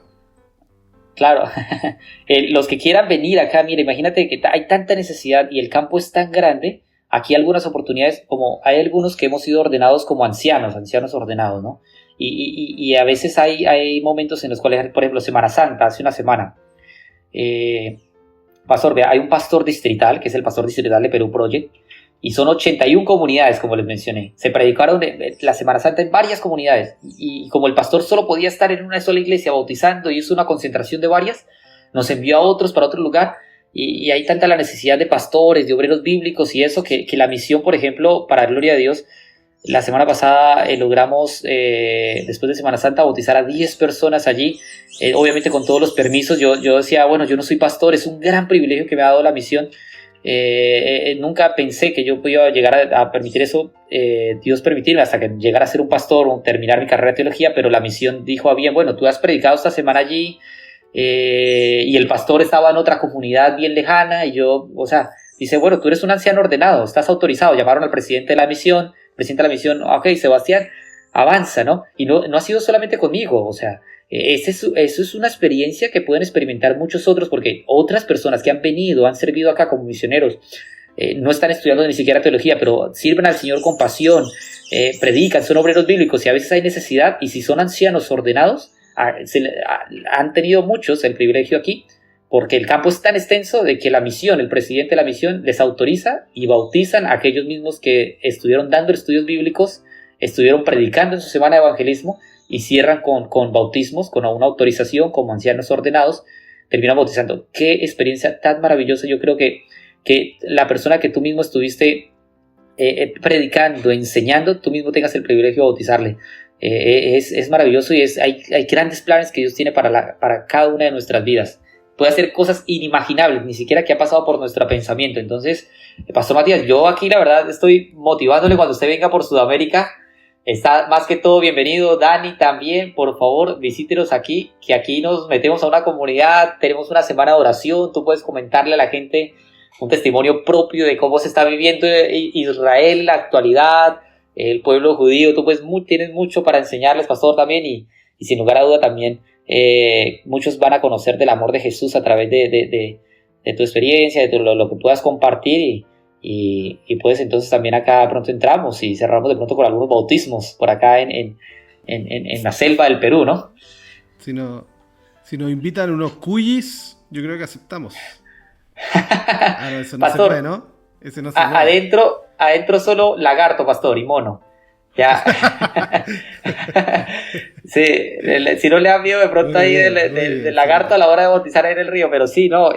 Claro, los que quieran venir acá, mira, imagínate que hay tanta necesidad y el campo es tan grande. Aquí hay algunas oportunidades, como hay algunos que hemos sido ordenados como ancianos ordenados, ¿no? Y a veces hay momentos en los cuales, por ejemplo, Semana Santa, hace una semana, pastor, vea, hay un pastor distrital, que es el pastor distrital de Perú Project, y son 81 comunidades, como les mencioné. Se predicaron la Semana Santa en varias comunidades, y como el pastor solo podía estar en una sola iglesia bautizando y hizo una concentración de varias, nos envió a otros para otro lugar, y hay tanta la necesidad de pastores, de obreros bíblicos y eso, que la misión, por ejemplo, para gloria de Dios, la semana pasada logramos, después de Semana Santa, bautizar a 10 personas allí, obviamente con todos los permisos. Yo decía, bueno, yo no soy pastor, es un gran privilegio que me ha dado la misión. Nunca pensé que yo podía llegar a permitir eso, Dios permitirme hasta que llegara a ser un pastor o terminar mi carrera de teología, pero la misión dijo, bien, bueno, tú has predicado esta semana allí, y el pastor estaba en otra comunidad bien lejana, y yo, o sea, dice, bueno, tú eres un anciano ordenado, estás autorizado. Llamaron al presidente de la misión, ok, Sebastián, avanza, ¿no? Y no ha sido solamente conmigo, o sea, eso es una experiencia que pueden experimentar muchos otros, porque otras personas que han venido, han servido acá como misioneros, no están estudiando ni siquiera teología, pero sirven al Señor con pasión, predican, son obreros bíblicos, y a veces hay necesidad, y si son ancianos ordenados, han tenido muchos el privilegio aquí, porque el campo es tan extenso de que la misión, el presidente de la misión les autoriza y bautizan a aquellos mismos que estuvieron dando estudios bíblicos, estuvieron predicando en su semana de evangelismo, y cierran con bautismos, con una autorización como ancianos ordenados, terminan bautizando. Qué experiencia tan maravillosa. Yo creo que la persona que tú mismo estuviste predicando, enseñando, tú mismo tengas el privilegio de bautizarle. Es maravilloso, y hay grandes planes que Dios tiene para cada una de nuestras vidas. Puede hacer cosas inimaginables, ni siquiera que ha pasado por nuestro pensamiento. Entonces, Pastor Matías, yo aquí la verdad estoy motivándole cuando usted venga por Sudamérica. Está más que todo bienvenido. Dani también, por favor, visítenos aquí, que aquí nos metemos a una comunidad, tenemos una semana de oración, tú puedes comentarle a la gente un testimonio propio de cómo se está viviendo Israel, la actualidad, el pueblo judío. Tú tienes mucho para enseñarles, pastor, también, y sin lugar a duda también muchos van a conocer del amor de Jesús a través de tu experiencia, de lo que puedas compartir, y pues entonces también acá pronto entramos y cerramos de pronto con algunos bautismos por acá en la selva del Perú, ¿no? Si nos invitan unos cuyis, yo creo que aceptamos. Eso no pastor, se puede, ¿no? Ese no se puede. Adentro solo lagarto, pastor, y mono. Ya. Sí, si no le da miedo de pronto ahí del lagarto a la hora de bautizar ahí en el río, pero sí, no,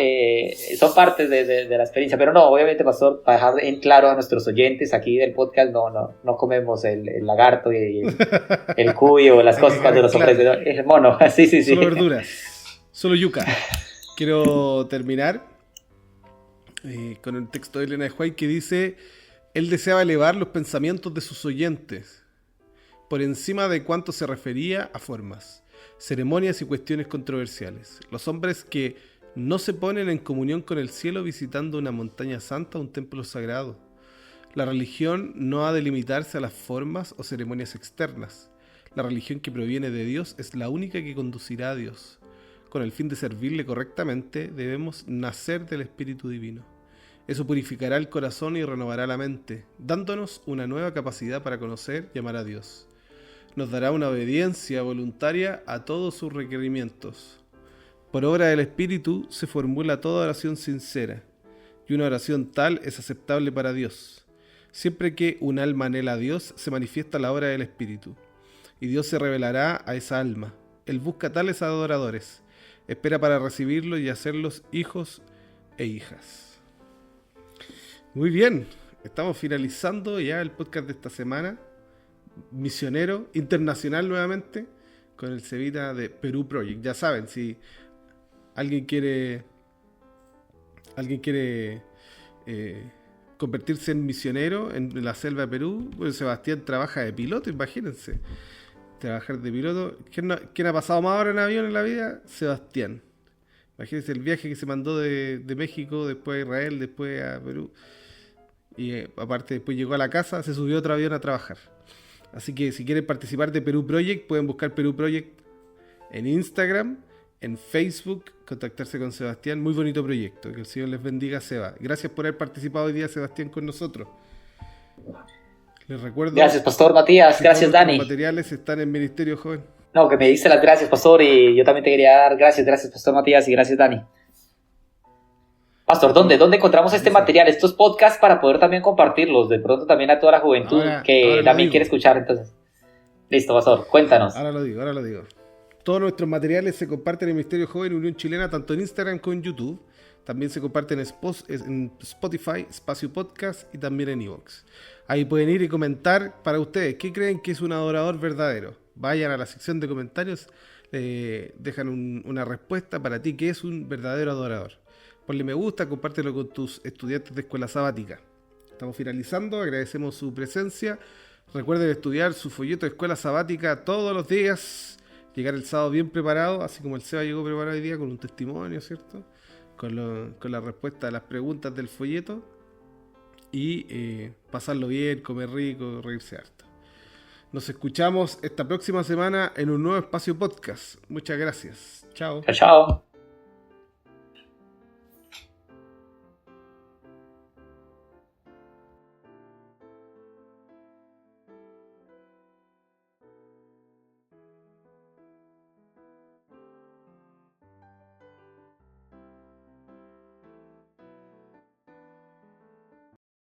son partes de la experiencia. Pero no, obviamente, pastor, para dejar en claro a nuestros oyentes aquí del podcast, no comemos el lagarto y el cuyo o las cosas cuando nos ofrecen, ¿no? El mono, sí. Solo verduras, solo yuca. Quiero terminar con el texto de Elena de White que dice: él deseaba elevar los pensamientos de sus oyentes por encima de cuanto se refería a formas, ceremonias y cuestiones controversiales. Los hombres que no se ponen en comunión con el cielo visitando una montaña santa o un templo sagrado. La religión no ha de limitarse a las formas o ceremonias externas. La religión que proviene de Dios es la única que conducirá a Dios. Con el fin de servirle correctamente, debemos nacer del Espíritu Divino. Eso purificará el corazón y renovará la mente, dándonos una nueva capacidad para conocer y amar a Dios. nos dará una obediencia voluntaria a todos sus requerimientos. Por obra del Espíritu se formula toda oración sincera, y una oración tal es aceptable para Dios. Siempre que un alma anhela a Dios, se manifiesta la obra del Espíritu, y Dios se revelará a esa alma. Él busca tales adoradores, espera para recibirlos y hacerlos hijos e hijas. Muy bien, estamos finalizando ya el podcast de esta semana, misionero internacional nuevamente, con el Cevita de Perú Project. Ya saben, si alguien quiere convertirse en misionero en la selva de Perú, pues Sebastián trabaja de piloto, imagínense. Trabajar de piloto. ¿Quién ha pasado más horas en avión en la vida? Sebastián. Imagínense el viaje que se mandó de México, después a Israel, después a Perú. Y aparte después llegó a la casa, se subió a otro avión a trabajar. Así que si quieren participar de Perú Project, pueden buscar Perú Project en Instagram, en Facebook, contactarse con Sebastián. Muy bonito proyecto. Que el Señor les bendiga, Seba. Gracias por haber participado hoy día, Sebastián, con nosotros. Les recuerdo. Gracias, Pastor Matías. Gracias, Dani. Los materiales están en Ministerio Joven. No, que me diste las gracias, Pastor, y yo también te quería dar gracias, Pastor Matías, y gracias, Dani. Pastor, ¿dónde encontramos este material, estos podcasts, para poder también compartirlos, de pronto también a toda la juventud que también quiere escuchar? Entonces, listo, Pastor, cuéntanos. Ahora lo digo. Todos nuestros materiales se comparten en Ministerio Joven Unión Chilena, tanto en Instagram como en YouTube. También se comparten en Spotify, Espacio Podcast y también en iVoox. Ahí pueden ir y comentar para ustedes qué creen que es un adorador verdadero. Vayan a la sección de comentarios, dejan una respuesta para ti, ¿qué es un verdadero adorador? Ponle me gusta, compártelo con tus estudiantes de escuela sabática. Estamos finalizando, agradecemos su presencia. Recuerden estudiar su folleto de escuela sabática todos los días. Llegar el sábado bien preparado, así como el Seba llegó preparado hoy día con un testimonio, ¿cierto? Con la respuesta a las preguntas del folleto. Y pasarlo bien, comer rico, reírse harto. Nos escuchamos esta próxima semana en un nuevo Espacio Podcast. Muchas gracias. Chao. Chao.